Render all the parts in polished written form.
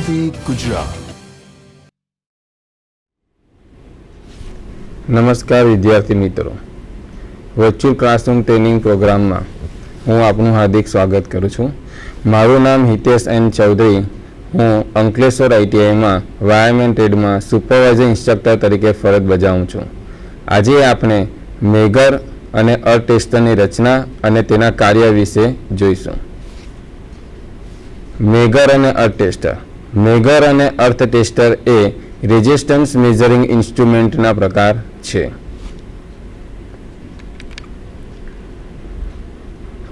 ગુજરાતી ગુજરાત। નમસ્કાર વિદ્યાર્થી મિત્રો, વર્ચ્યુઅલ ક્લાસરૂમ ટ્રેનિંગ પ્રોગ્રામમાં હું આપનું હાર્દિક સ્વાગત કરું છું। મારું નામ હિતેશ એન ચૌધરી। હું અંકલેશ્વર આઈટીઆઈમાં વાયરમેન ટ્રેડમાં સુપરવાઇઝર ઇન્સ્ટ્રક્ટર તરીકે ફરજ બજાવું છું। આજે આપણે મેગર અને અર્થ ટેસ્ટરની રચના અને તેના કાર્ય વિશે જોઈશું। મેગર અને અર્થ ટેસ્ટર। મેગર અને અર્થ ટેસ્ટર એ રેઝિસ્ટન્સ મેઝરિંગ ઇન્સ્ટ્રુમેન્ટના પ્રકાર છે।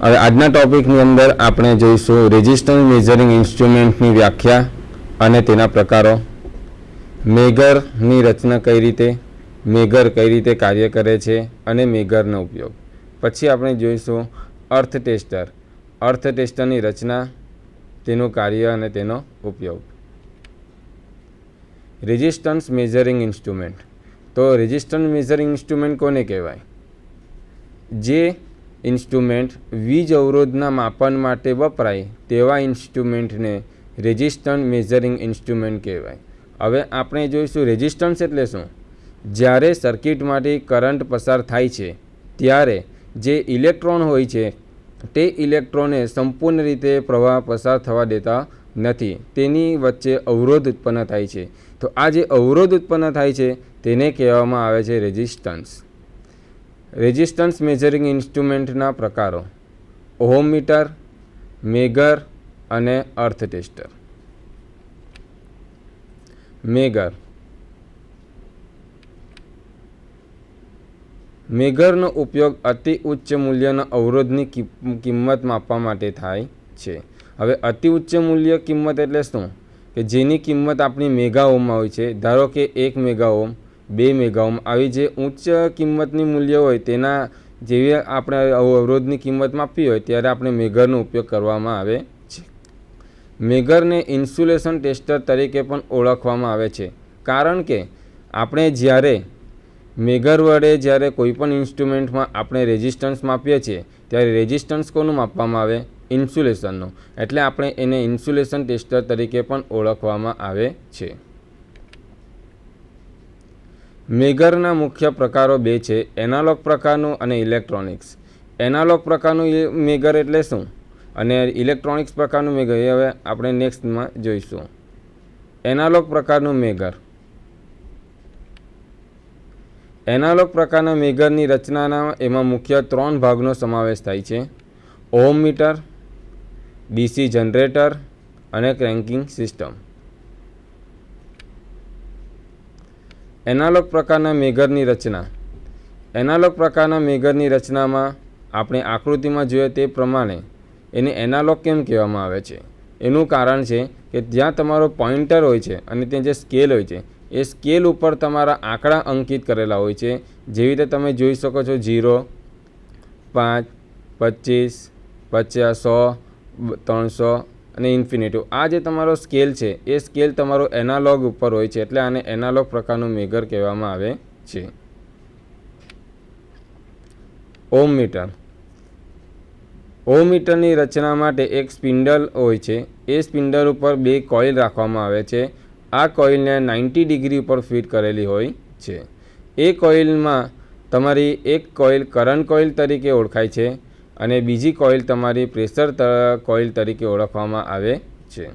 હવે આજના ટોપિકની અંદર આપણે જોઈશું રેઝિસ્ટન્સ મેઝરિંગ ઇન્સ્ટ્રુમેન્ટની વ્યાખ્યા અને તેના પ્રકારો, મેગરની રચના કઈ રીતે, મેગર કઈ રીતે કાર્ય કરે છે અને મેગરનો ઉપયોગ। પછી આપણે જોઈશું અર્થ ટેસ્ટર, અર્થ ટેસ્ટરની રચના, તેનું કાર્ય અને તેનો ઉપયોગ। Resistance measuring instrument. તો રેઝિસ્ટન્સ મેઝરિંગ ઇન્સ્ટ્રુમેન્ટ કોને કહેવાય? જે ઇન્સ્ટ્રુમેન્ટ વીજ અવરોધના માપન માટે વપરાય તેવા ઇન્સ્ટ્રુમેન્ટને રેઝિસ્ટન્સ મેઝરિંગ ઇન્સ્ટ્રુમેન્ટ કહેવાય। હવે આપણે જોઈશું રેઝિસ્ટન્સ એટલે શું। જ્યારે સર્કિટમાંથી કરંટ પસાર થાય છે ત્યારે જે ઇલેક્ટ્રોન હોય છે તે ઇલેક્ટ્રોનને સંપૂર્ણ રીતે પ્રવાહ પસાર થવા દેતા નથી, તેની વચ્ચે અવરોધ ઉત્પન્ન થાય છે। તો આ જે અવરોધ ઉત્પન્ન થાય છે તેને કહેવામાં આવે છે રેઝિસ્ટન્સ। રેઝિસ્ટન્સ મેઝરિંગ ઇન્સ્ટ્રુમેન્ટના પ્રકારો: ઓહમ મીટર, મેગર અને અર્થ ટેસ્ટર। મેગર, મેગરનો ઉપયોગ અતિ ઉચ્ચ મૂલ્યના અવરોધની કિંમત માપવા માટે થાય છે। હવે અતિ ઉચ્ચ મૂલ્ય કિંમત એટલે શું કે જેની કિંમત આપણી મેગા ઓમમાં હોય છે। ધારો કે 1 મેગા ઓમ, 2 મેગા ઓમ, આવી જે ઉચ્ચ કિંમતની મૂલ્ય હોય તેના જેવી આપણે અવરોધની કિંમત માપવી હોય ત્યારે આપણે મેગરનો ઉપયોગ કરવામાં આવે છે। મેગરને ઇન્સ્યુલેશન ટેસ્ટર તરીકે પણ ઓળખવામાં આવે છે, કારણ કે આપણે જ્યારે મેગર વડે જ્યારે કોઈપણ ઇન્સ્ટ્રુમેન્ટમાં આપણે રેઝિસ્ટન્સ માપીએ છીએ ત્યારે રેઝિસ્ટન્સ કોનું માપવામાં આવે? ઇન્સ્યુલેશનનું, એટલે આપણે એને ઇન્સ્યુલેશન ટેસ્ટર તરીકે પણ ઓળખવામાં આવે છે। મેગરના મુખ્ય પ્રકારો બે છે, એનાલોગ પ્રકારનું અને ઇલેક્ટ્રોનિક્સ। એનાલોગ પ્રકારનું મેગર એટલે શું અને ઇલેક્ટ્રોનિક્સ પ્રકારનું મેગર એ હવે આપણે નેક્સ્ટમાં જોઈશું। એનાલોગ પ્રકારનું મેગર। એનાલોગ પ્રકારના મેગરની રચનાના એમાં મુખ્ય 3 ભાગનો સમાવેશ થાય છે: ઓહમ મીટર, ડીસી જનરેટર અને ક્રેન્કિંગ સિસ્ટમ। એનાલોગ પ્રકારના મેગરની રચના। એનાલોગ પ્રકારના મેગરની રચનામાં આપણે આકૃતિમાં જોઈએ તે પ્રમાણે એને એનાલોગ કેમ કહેવામાં આવે છે? એનું કારણ છે કે જ્યાં તમારો પોઇન્ટર હોય છે અને ત્યાં જે સ્કેલ હોય છે એ સ્કેલ ઉપર તમારા આંકડા અંકિત કરેલા હોય છે। જેવી રીતે તમે જોઈ શકો છો 0, 5, 25, 50, 100, 300 અને ઇન્ફિનિટી। આ જે તમારો સ્કેલ છે એ સ્કેલ તમારો એનાલોગ ઉપર હોય છે, એટલે આને એનાલોગ પ્રકારનું મેગર કહેવામાં આવે છે। Ohm metre. ઓહમ મીટરની રચના માટે એક સ્પિન્ડલ હોય છે, એ સ્પિન્ડલ ઉપર 2 કોઇલ રાખવામાં આવે છે। આ કોઇલને 90 ડિગ્રી ઉપર ફિટ કરેલી હોય છે। એ કોઇલમાં તમારી એક કોઇલ કરંટ કોઇલ તરીકે ઓળખાય છે અને બીજી કોઇલ તમારી પ્રેશર કોઇલ તરીકે ઓળખવામાં આવે છે।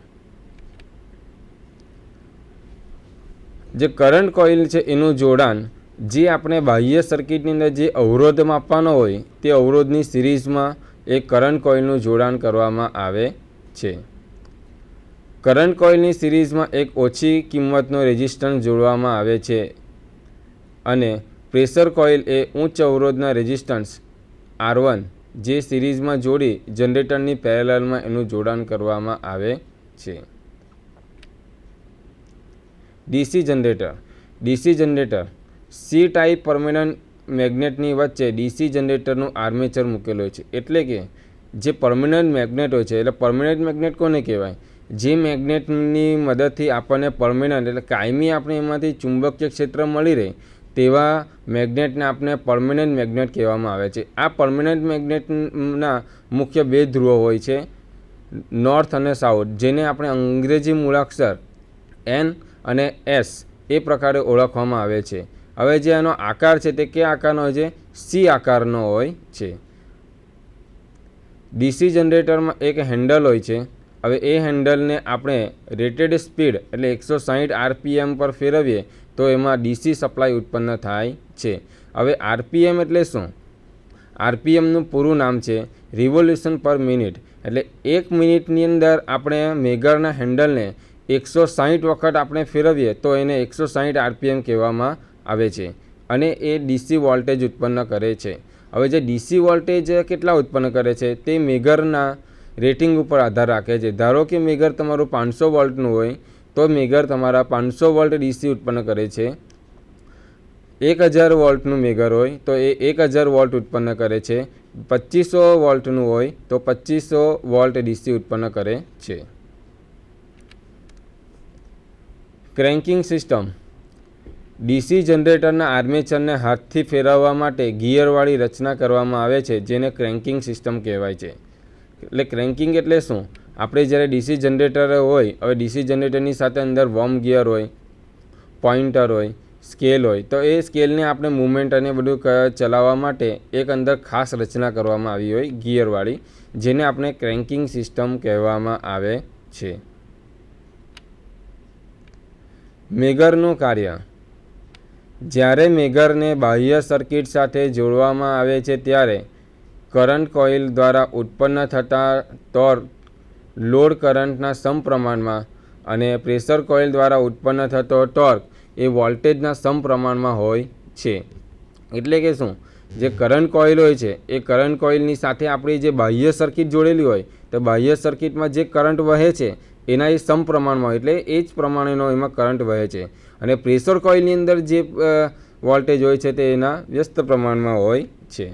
જે કરંટ કોઇલ છે એનું જોડાણ જે આપણે બાહ્ય સર્કિટની અંદર જે અવરોધ માપવાનો હોય તે અવરોધની સિરીઝમાં એક કરંટ કોઇલનું જોડાણ કરવામાં આવે છે। કરંટ કોઇલની સિરીઝમાં એક ઓછી કિંમતનો રેઝિસ્ટન્સ જોડવામાં આવે છે અને પ્રેશર કોઇલ એ ઉચ્ચ અવરોધના રેઝિસ્ટન્સ R1 જે સિરીઝમાં જોડી જનરેટરની પેરેલલમાં એનું જોડાણ કરવામાં આવે છે। DC generator. DC generator C type permanent મેગ્નેટની વચ્ચે ડીસી જનરેટરનું આર્મેચર મૂકેલો છે, એટલે કે જે પરમેનન્ટ મેગ્નેટ હોય છે, એટલે પરમેનન્ટ મેગ્નેટ કોને કહેવાય? જે મેગ્નેટની મદદથી આપણને પરમેનન્ટ એટલે કાયમી આપણે એમાંથી ચુંબકીય ક્ષેત્ર મળી રહે તેવા મેગ્નેટને આપણે પરમેનન્ટ મેગ્નેટ કહેવામાં આવે છે। આ પરમેનન્ટ મેગ્નેટના મુખ્ય 2 ધ્રુવો હોય છે, નોર્થ અને સાઉથ, જેને આપણે અંગ્રેજી મૂળાક્ષર એન અને એસ એ પ્રકારે ઓળખવામાં આવે છે. હવે જે એનો આકાર છે તે કયા આકારનો હોય છે? સી આકારનો હોય છે. ડીસી જનરેટરમાં એક હેન્ડલ હોય છે. હવે એ હેન્ડલને આપણે રેટેડ સ્પીડ એટલે 160 RPM પર ફેરવીએ તો એમાં ડીસી સપ્લાય ઉત્પન્ન થાય છે. હવે RPM એટલે શું? RPMનું પૂરું નામ છે રિવોલ્યુશન પર મિનિટ. એટલે 1 મિનિટની અંદર આપણે મેગરના હેન્ડલને 160 વખત આપણે ફેરવીએ તો એને 160 RPM કહેવામાં આવે છે અને એ ડીસી વોલ્ટેજ ઉત્પન્ન કરે છે. હવે જે ડીસી વોલ્ટેજ કેટલા ઉત્પન્ન કરે છે તે મેગરના રેટિંગ ઉપર આધાર રાખે છે. ધારો કે મેગર તમારું 500 વોલ્ટનું હોય તો મેગર તમારા 500 વોલ્ટ ડીસી ઉત્પન્ન કરે છે. 1000 વોલ્ટનું મેગર હોય તો એ 1000 વોલ્ટ ઉત્પન્ન કરે છે. 2500 વોલ્ટનું હોય તો 2500 વોલ્ટ ડીસી ઉત્પન્ન કરે છે. Cranking system. ડીસી જનરેટરના આર્મેચરને હાથથી ફેરવવા માટે ગિયરવાળી રચના કરવામાં આવે છે જેને ક્રેન્કિંગ સિસ્ટમ કહેવાય છે. એટલે ક્રેન્કિંગ એટલે શું? આપણે જ્યારે ડીસી જનરેટર હોય, હવે ડીસી જનરેટરની સાથે અંદર વોર્મ ગિયર હોય, પોઇન્ટર હોય, સ્કેલ હોય, તો એ સ્કેલને આપણે મૂવમેન્ટ અને બધું ચલાવવા માટે એક અંદર ખાસ રચના કરવામાં આવી હોય ગિયરવાળી, જેને આપણે ક્રેન્કિંગ સિસ્ટમ કહેવામાં આવે છે. મેગરનું કાર્ય. જ્યારે મેગરને બાહ્ય સર્કિટ સાથે જોડવામાં આવે છે ત્યારે કરંટ કોઇલ દ્વારા ઉત્પન્ન થતા ટોર્ક લોડ કરંટના સમપ્રમાણમાં અને પ્રેશર કોઇલ દ્વારા ઉત્પન્ન થતો ટોર્ક એ વોલ્ટેજના સમપ્રમાણમાં હોય છે. એટલે કે શું? જે કરંટ કોઇલ હોય છે એ કરંટ કોઇલની સાથે આપણી જે બાહ્ય સર્કિટ જોડેલી હોય તો બાહ્ય સર્કિટમાં જે કરંટ વહે છે એના એ સમપ્રમાણમાં, એટલે એ જ પ્રમાણેનો એમાં કરંટ વહે છે. અને પ્રેશર કોઇલની અંદર જે વોલ્ટેજ હોય છે તે એના વ્યસ્ત પ્રમાણમાં હોય છે.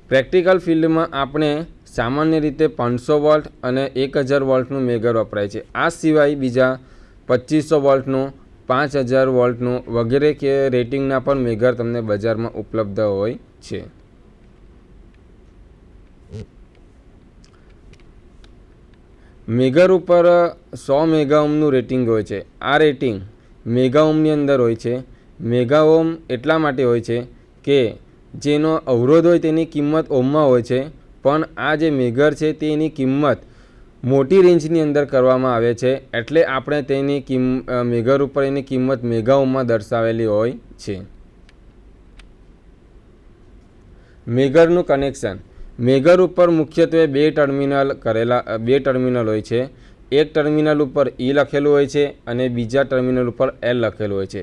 પ્રેક્ટિકલ ફિલ્ડમાં આપણે સામાન્ય રીતે 500 વોલ્ટ અને 1000 વોલ્ટનું મેગર વપરાય છે. આ સિવાય બીજા 2500 વોલ્ટનું, 5000 વોલ્ટનું વગેરે કે રેટિંગના પણ મેગર તમને બજારમાં ઉપલબ્ધ હોય છે. મેગર ઉપર 100 મેગા ઓહ્મનું રેટિંગ હોય છે. આ રેટિંગ મેગા ઓહ્મની અંદર હોય છે. મેગા ઓહ્મ એટલા માટે હોય છે કે જેનો અવરોધ હોય તેની કિંમત ઓહ્મમાં હોય છે, પણ આ જે મેગર છે તેની કિંમત મોટી રેન્જની અંદર કરવામાં આવે છે, એટલે આપણે તેની મેગર ઉપર એની કિંમત મેગા ઓહ્મમાં દર્શાવેલી હોય છે. મેગરનું કનેક્શન. મેગર ઉપર મુખ્યત્વે બે ટર્મિનલ હોય છે. એક ટર્મિનલ ઉપર E લખેલું હોય છે અને બીજા ટર્મિનલ ઉપર L લખેલું હોય છે.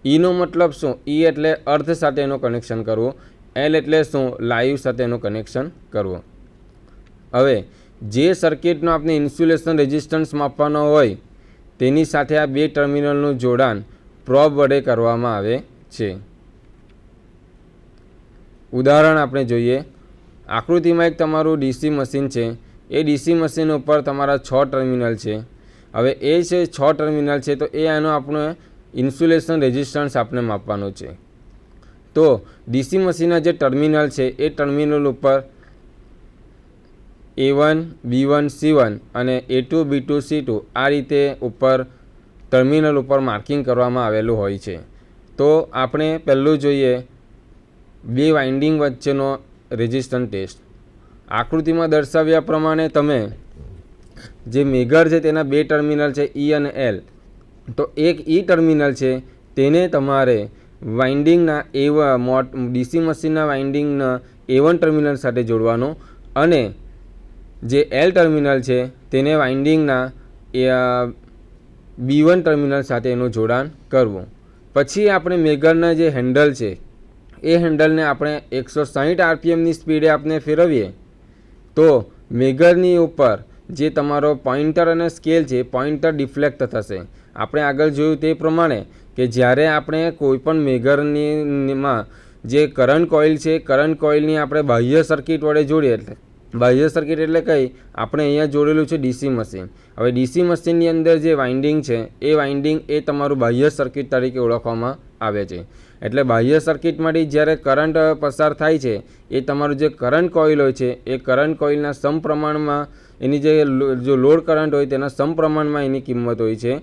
ઈનો મતલબ શું? E એટલે અર્થ સાથે એનું કનેક્શન કરવું. L એટલે શું? લાઈવ સાથે એનું કનેક્શન કરવું. હવે જે સર્કિટનો આપણે ઇન્સ્યુલેશન રેઝિસ્ટન્સ માપવાનો હોય તેની સાથે આ બે ટર્મિનલનું જોડાણ પ્રોબ વડે કરવામાં આવે છે. ઉદાહરણ આપણે જોઈએ. આકૃતિમાં એક તમારું ડીસી મશીન છે. એ ડીસી મશીન ઉપર તમારા 6 ટર્મિનલ છે. હવે એ છે 6 ટર્મિનલ છે તો એ આનો આપણે ઇન્સ્યુલેશન રેઝિસ્ટન્સ આપણે માપવાનું છે. તો ડીસી મશીનના જે ટર્મિનલ છે એ ટર્મિનલ ઉપર A1, B1, C1 અને A2, B2, C2 આ રીતે ઉપર ટર્મિનલ ઉપર માર્કિંગ કરવામાં આવેલું હોય છે. તો આપણે પહેલું જોઈએ બે વાઇન્ડિંગ વચ્ચેનો રેઝિસ્ટન્સ ટેસ્ટ. આકૃતિમાં દર્શાવ્યા પ્રમાણે તમે જે મેગર છે તેના બે ટર્મિનલ છે E અને L. તો એક E ટર્મિનલ છે તેને તમારે વાઇન્ડિંગના ડીસી મશીનના વાઇન્ડિંગના A1 ટર્મિનલ સાથે જોડવાનો અને જે L ટર્મિનલ છે તેને વાઇન્ડિંગના B1 ટર્મિનલ સાથે એનું જોડાણ કરવું. પછી આપણે મેગરના જે હેન્ડલ છે એ હેન્ડલને આપણે 160 RPMની સ્પીડે આપણે ફેરવીએ તો મેગરની ઉપર જે તમારો પોઇન્ટર અને સ્કેલ છે પોઇન્ટર ડિફ્લેક્ટ થશે. આપણે આગળ જોયું તે પ્રમાણે કે જ્યારે આપણે કોઈપણ મેગરમાં જે કરંટ કોઇલ છે કરંટ કોઇલની આપણે બાહ્ય સર્કિટ વડે જોડીએ, એટલે બાહ્ય સર્કિટ એટલે કઈ આપણે અહીંયા જોડેલું છે ડીસી મશીન. હવે ડીસી મશીનની અંદર જે વાઇન્ડિંગ છે એ વાઇન્ડિંગ એ તમારું બાહ્ય સર્કિટ તરીકે ઓળખવામાં આવે છે. એટલે બાહ્ય સર્કિટમાંથી જ્યારે કરંટ પસાર થાય છે એ તમારું જે કરંટ કોઇલ હોય છે એ કરંટ કોઇલના સમપ્રમાણમાં એની જો લોડ કરંટ હોય તેના સમપ્રમાણમાં એની કિંમત હોય છે,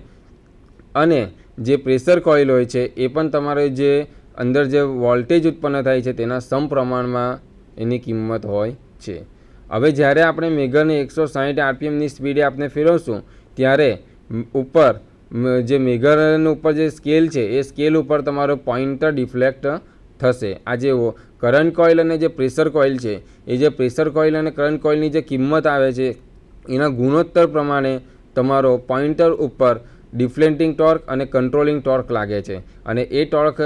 અને જે પ્રેશર કોઇલ હોય છે એ પણ તમારે જે અંદર જે વોલ્ટેજ ઉત્પન્ન થાય છે તેના સમપ્રમાણમાં એની કિંમત હોય છે. હવે જ્યારે આપણે મેગરને 160 આરપીએમની સ્પીડે આપણે ફેરવશું ત્યારે ઉપર જે મેગરનું ઉપર જે સ્કેલ છે એ સ્કેલ ઉપર તમારો પોઇન્ટર ડિફ્લેક્ટ થશે. આ જે કરંટ કોઇલ અને જે પ્રેશર કોઇલ છે એ જે પ્રેશર કોઇલ અને કરંટ કોઇલની જે કિંમત આવે છે એના ગુણોત્તર પ્રમાણે તમારો પોઇન્ટર ઉપર ડિફ્લેક્ટિંગ ટોર્ક અને કંટ્રોલિંગ ટોર્ક લાગે છે, અને એ ટોર્ક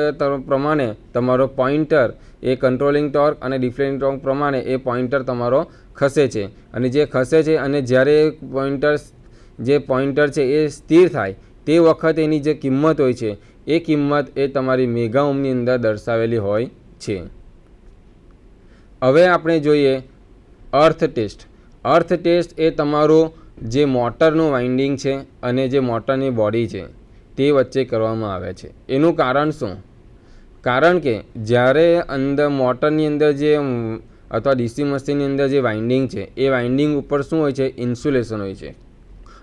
પ્રમાણે તમારો પોઇન્ટર એ કંટ્રોલિંગ ટોર્ક અને ડિફ્લેક્ટિંગ ટોર્ક પ્રમાણે એ પોઇન્ટર તમારો ખસે છે, અને જે ખસે છે અને જ્યારે પોઇન્ટર છે એ સ્થિર થાય તે વખત એની જે કિંમત હોય છે એ કિંમત એ તમારી મેગા ઓહ્મની અંદર દર્શાવેલી હોય છે. હવે આપણે જોઈએ અર્થ ટેસ્ટ. અર્થ ટેસ્ટ એ તમારું જે મોટરનું વાઇન્ડિંગ છે અને જે મોટરની બોડી છે તે વચ્ચે કરવામાં આવે છે. એનું કારણ શું? કારણ કે જ્યારે અંદર મોટરની અંદર જે અથવા ડીસી મશીનની અંદર જે વાઇન્ડિંગ છે એ વાઇન્ડિંગ ઉપર શું હોય છે? ઇન્સ્યુલેશન હોય છે.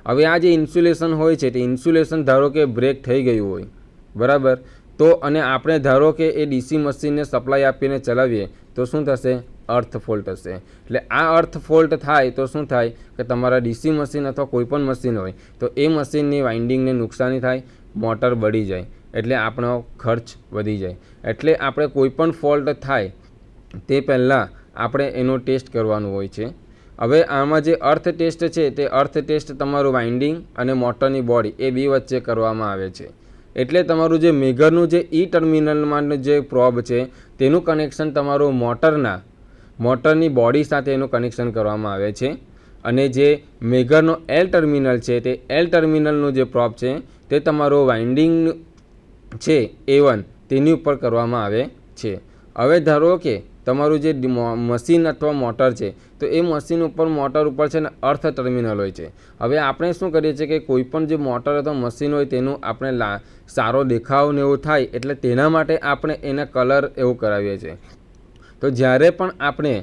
હવે આ જે ઇન્સ્યુલેશન હોય છે તે ઇન્સ્યુલેશન ધારો કે બ્રેક થઈ ગયું હોય, બરાબર, તો અને આપણે ધારો કે એ ડીસી મશીનને સપ્લાય આપીને ચલાવીએ તો શું થશે? અર્થ ફોલ્ટ હશે. એટલે આ અર્થ ફોલ્ટ થાય તો શું થાય કે તમારા ડીસી મશીન અથવા કોઈપણ મશીન હોય તો એ મશીનની વાઇન્ડિંગને નુકસાની થાય, મોટર બળી જાય, એટલે આપણો ખર્ચ વધી જાય. એટલે આપણે કોઈપણ ફોલ્ટ થાય તે પહેલાં આપણે એનો ટેસ્ટ કરવાનું હોય છે. હવે આમાં જે અર્થ ટેસ્ટ છે તે અર્થ ટેસ્ટ તમારું વાઇન્ડિંગ અને મોટરની બોડી એ બે વચ્ચે કરવામાં આવે છે. એટલે તમારું જે મેગરનું જે ઈ ટર્મિનલમાં જે પ્રોબ છે તેનું કનેક્શન તમારું મોટરની બોડી સાથે એનું કનેક્શન કરવામાં આવે છે, અને જે મેગરનો એલ ટર્મિનલ છે તે એલ ટર્મિનલનું જે પ્રોબ છે તે તમારું વાઇન્ડિંગ છે A1 તેની ઉપર કરવામાં આવે છે. હવે ધારો કે તમારું જે મશીન અથવા મોટર છે તો એ મશીન ઉપર મોટર ઉપર છે ને અર્થ ટર્મિનલ હોય છે. હવે આપણે શું કરીએ છીએ કે કોઈપણ જે મોટર અથવા મશીન હોય તેનું આપણે સારો દેખાવ ને એવું થાય એટલે તેના માટે આપણે એને કલર એવું કરાવીએ છીએ. તો જ્યારે પણ આપણે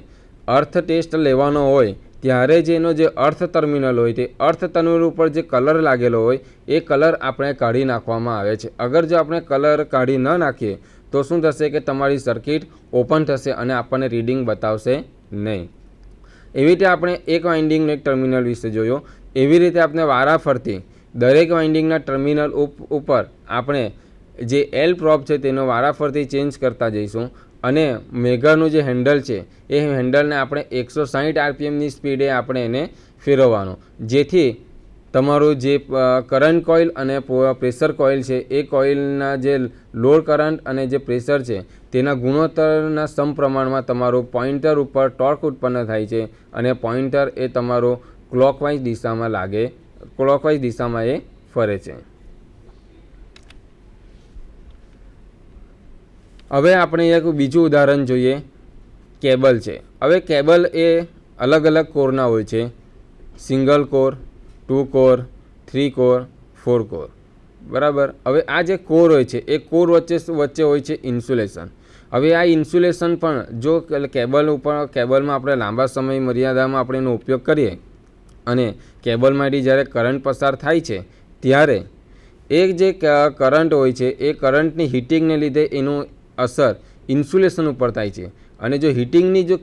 અર્થ ટેસ્ટ લેવાનો હોય ત્યારે જેનો જે અર્થ ટર્મિનલ હોય તે અર્થ ટર્મિનલ ઉપર જે કલર લાગેલો હોય એ કલર આપણે કાઢી નાખવામાં આવે છે. અગર જો આપણે કલર કાઢી ન નાખીએ તો શું થશે કે તમારી સર્કિટ ઓપન થશે અને આપણને રીડિંગ બતાવશે નહીં. એવી રીતે આપણે એક વાઇન્ડિંગનો એક ટર્મિનલ વિશે જોયો. એવી રીતે આપણે વારાફરતી દરેક વાઇન્ડિંગના ટર્મિનલ ઉપર આપણે જે એલ પ્રોબ છે તેનો વારાફરતી ચેન્જ કરતા જઈશું, અને મેગરનું જે હેન્ડલ છે એ હેન્ડલને આપણે 160 આરપીએમની સ્પીડે આપણે એને ફેરવવાનું, જેથી તમારું જે કરંટ કોઇલ અને પ્રેશર કોઇલ છે એ કોઇલના જે લોડ કરંટ અને જે પ્રેશર છે તેના ગુણોત્તરના સમપ્રમાણમાં તમારું પોઇન્ટર ઉપર ટોર્ક ઉત્પન્ન થાય છે, અને પોઇન્ટર એ તમારું ક્લોકવાઇઝ દિશામાં એ ફરે છે. હવે આપણે એક બીજું ઉદાહરણ જોઈએ. કેબલ છે. હવે કેબલ એ અલગ અલગ કોરના હોય છે, single core, 2 core, 3 core, 4 core, બરાબર. હવે આ જે કોર હોય છે એ કોર વચ્ચે હોય છે ઇન્સ્યુલેશન. હવે આ ઇન્સ્યુલેશન પણ જો કેબલમાં આપણે લાંબા સમય મર્યાદામાં આપણે એનો ઉપયોગ કરીએ અને કેબલમાંથી જ્યારે કરંટ પસાર થાય છે ત્યારે એક જે કરંટ હોય છે એ કરંટની હીટિંગને લીધે એનું અસર ઇન્સ્યુલેશન ઉપર થાય છે, અને જો હીટિંગની જો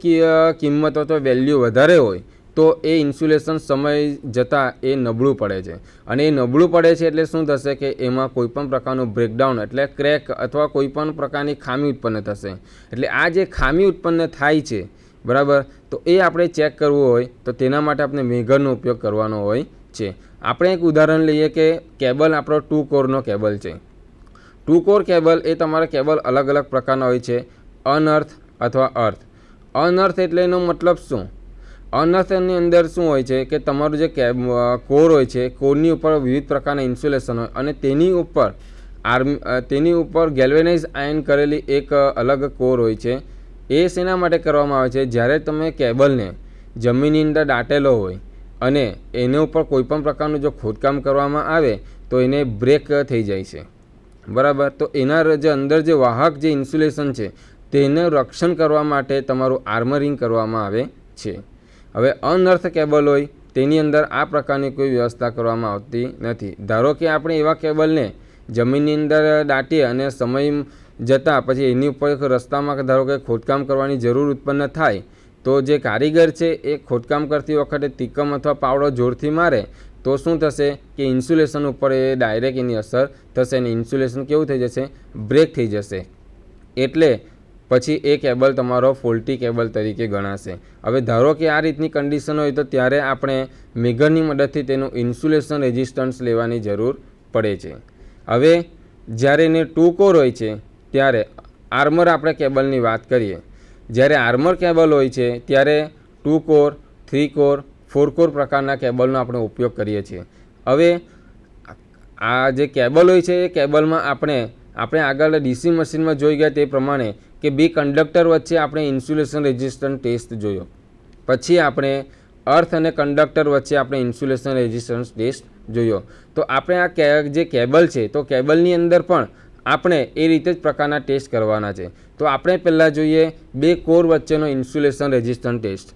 કિંમત અથવા વેલ્યુ વધારે હોય તો એ ઇન્સ્યુલેશન સમય જતાં એ નબળું પડે છે, અને એ નબળું પડે છે એટલે શું થશે કે એમાં કોઈપણ પ્રકારનું બ્રેકડાઉન એટલે ક્રેક અથવા કોઈપણ પ્રકારની ખામી ઉત્પન્ન થશે. એટલે આ જે ખામી ઉત્પન્ન થાય છે, બરાબર, તો એ આપણે ચેક કરવું હોય તો તેના માટે આપણે મેગરનો ઉપયોગ કરવાનો હોય છે. આપણે એક ઉદાહરણ લઈએ કે કેબલ આપણો 2 કોરનો કેબલ છે. 2 કોર કેબલ એ તમારા કેબલ અલગ અલગ પ્રકારના હોય છે, અનઅર્થ અથવા અર્થ. અનઅર્થ એટલે એનો મતલબ શું? અનઅર્થની અંદર શું હોય છે કે તમારું જે કોર હોય છે, કોરની ઉપર વિવિધ પ્રકારના ઇન્સ્યુલેશન હોય, અને તેની ઉપર ગેલ્વેનાઇઝ આયન કરેલી એક અલગ કોર હોય છે. એ શેના માટે કરવામાં આવે છે? જ્યારે તમે કેબલને જમીનની અંદર દાટેલો હોય અને એને ઉપર કોઈપણ પ્રકારનું જો ખોદકામ કરવામાં આવે તો એને બ્રેક થઈ જાય છે. બરાબર. તો એના જે અંદર જે વાહક જે ઇન્સ્યુલેશન છે તેનું રક્ષણ કરવા માટે તમારું આર્મરિંગ કરવામાં આવે છે. હવે અનઅર્થ કેબલ હોય તેની અંદર આ પ્રકારની કોઈ વ્યવસ્થા કરવામાં આવતી નથી. ધારો કે આપણે એવા કેબલને જમીનની અંદર દાટીએ અને સમય જતાં પછી એની ઉપર રસ્તામાં ધારો કે ખોદકામ કરવાની જરૂર ઉત્પન્ન થાય તો જે કારીગર છે એ ખોદકામ કરતી વખતે તિકમ અથવા પાવડો જોરથી મારે તો શું થશે કે ઇન્સ્યુલેશન ઉપર એ ડાયરેક્ટ એની અસર થશે અને ઇન્સ્યુલેશન કેવું થઈ જશે? બ્રેક થઈ જશે. એટલે પછી એ કેબલ તમારો ફોલ્ટી કેબલ તરીકે ગણાશે. હવે ધારો કે આ રીતની કન્ડિશન હોય તો ત્યારે આપણે મેગરની મદદથી તેનું ઇન્સ્યુલેશન રેઝિસ્ટન્સ લેવાની જરૂર પડે છે. હવે જ્યારે એને 2 કોર હોય છે ત્યારે આર્મર આપણે કેબલની વાત કરીએ. જ્યારે આર્મર કેબલ હોય છે ત્યારે 2 કોર, 3 કોર, 4 કોર પ્રકારના કેબલનો આપણે ઉપયોગ કરીએ છીએ. હવે આ જે કેબલ હોય છે એ કેબલમાં આપણે આગળ ડીસી મશીનમાં જોઈ ગયા તે પ્રમાણે કે 2 કંડક્ટર વચ્ચે આપણે ઇન્સ્યુલેશન રેઝિસ્ટન્સ ટેસ્ટ જોયો. પછી આપણે અર્થ અને કંડક્ટર વચ્ચે આપણે ઇન્સ્યુલેશન રેઝિસ્ટન્સ ટેસ્ટ જોયો. તો આપણે આ જે કેબલ છે તો કેબલની અંદર પણ આપણે એ રીતે જ પ્રકારના ટેસ્ટ કરવાના છે. તો આપણે પહેલાં જોઈએ 2 કોર વચ્ચેનો ઇન્સ્યુલેશન રેઝિસ્ટન્સ ટેસ્ટ.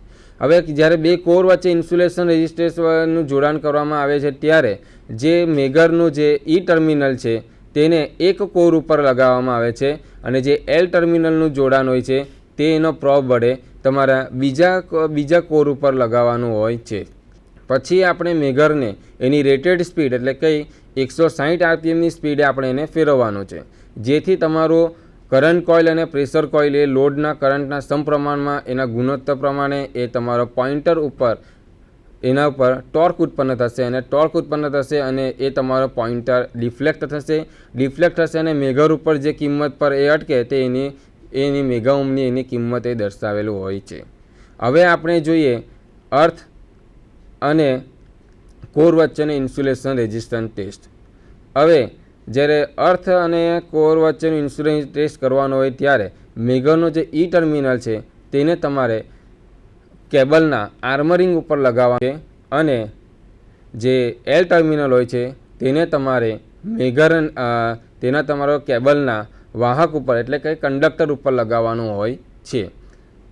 હવે જ્યારે 2 કોર વચ્ચે ઇન્સ્યુલેશન રેઝિસ્ટન્સનું જોડાણ કરવામાં આવે છે ત્યારે જે મેગરનું જે ઈ ટર્મિનલ છે તેને એક કોર ઉપર લગાવવામાં આવે છે અને જે એલ ટર્મિનલનું જોડાણ હોય છે તે એનો પ્રોબ વડે તમારા બીજા કોર ઉપર લગાવવાનું હોય છે. પછી આપણે મેગરને એની રેટેડ સ્પીડ એટલે કે 160 આરપીએમની સ્પીડે આપણે એને ફેરવવાનું છે, જેથી તમારું કરંટ કોઇલ અને પ્રેશર કોઇલ એ લોડના કરંટના સમપ્રમાણમાં એના ગુણોત્તર પ્રમાણે એ તમારો પોઇન્ટર ઉપર એના ઉપર ટોર્ક ઉત્પન્ન થશે અને ટોર્ક ઉત્પન્ન થશે અને એ તમારો પોઇન્ટર ડિફ્લેક્ટ થશે અને મેગર ઉપર જે કિંમત પર એ અટકે તે એની મેગા ઓહ્મની એની કિંમત એ દર્શાવેલું હોય છે. હવે આપણે જોઈએ અર્થ અને કોર વચ્ચેનો ઇન્સ્યુલેશન રેઝિસ્ટન્સ ટેસ્ટ. હવે જ્યારે અર્થ અને કોર વચ્ચેનું ઇન્સ્યુલેશન ટેસ્ટ કરવાનો હોય ત્યારે મેગરનો જે ઈ ટર્મિનલ છે તેને તમારે કેબલના આર્મરિંગ ઉપર લગાવવા છે અને જે એલ ટર્મિનલ હોય છે તેને તમારે તેના તમારો કેબલના વાહક ઉપર એટલે કે કંડક્ટર ઉપર લગાવવાનું હોય છે.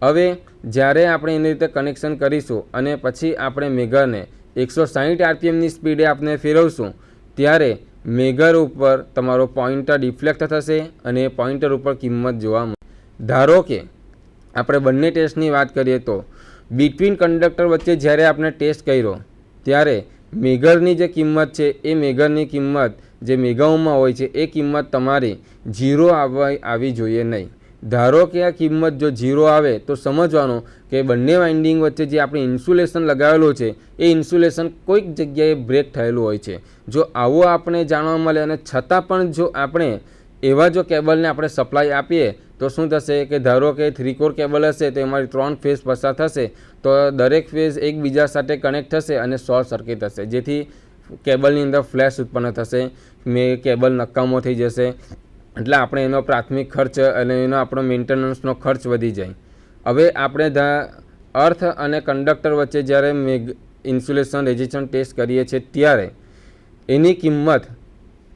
હવે જ્યારે આપણે એની રીતે કનેક્શન કરીશું અને પછી આપણે મેગરને 160 આરપીએમની સ્પીડે આપણે ફેરવશું ત્યારે મેગર ઉપર તમારો પોઇન્ટર ડિફ્લેક્ટ થશે અને પોઇન્ટર ઉપર કિંમત જોવા મળે. ધારો કે આપણે બંને ટેસ્ટની વાત કરીએ તો બિટવીન કંડક્ટર વચ્ચે જ્યારે આપણે ટેસ્ટ કર્યો ત્યારે મેગરની જે કિંમત છે એ મેગરની કિંમત જે મેગા ઓહ્મમાં હોય છે એ કિંમત તમારી 0 આવી જોઈએ નહીં. ધારો કે આ કિંમત જો 0 આવે તો સમજવાનું કે બંને વાઇન્ડિંગ વચ્ચે જે આપણે ઇન્સ્યુલેશન લગાવેલું છે એ ઇન્સ્યુલેશન કોઈક જગ્યાએ બ્રેક થયેલું હોય છે. જો આવું આપણે જાણવા મળે અને છતાં પણ જો આપણે એવા જો કેબલને આપણે સપ્લાય આપીએ તો શું થશે કે ધારો કે 3 કોર કેબલ હશે તો એમાંથી 3 ફેઝ પસાર થશે તો દરેક ફેઝ એકબીજા સાથે કનેક્ટ થશે અને શોર્ટ સર્કિટ થશે, જેથી કેબલની અંદર ફ્લેશ ઉત્પન્ન થશે, કેબલ નકામો થઈ જશે. એટલે આપણે એનો પ્રાથમિક ખર્ચ અને એનો આપણો મેન્ટેનન્સનો ખર્ચ વધી જાય. હવે આપણે અર્થ અને કંડક્ટર વચ્ચે જ્યારે ઇન્સ્યુલેશન રેઝિસ્ટન્સ ટેસ્ટ કરીએ છીએ ત્યારે એની કિંમત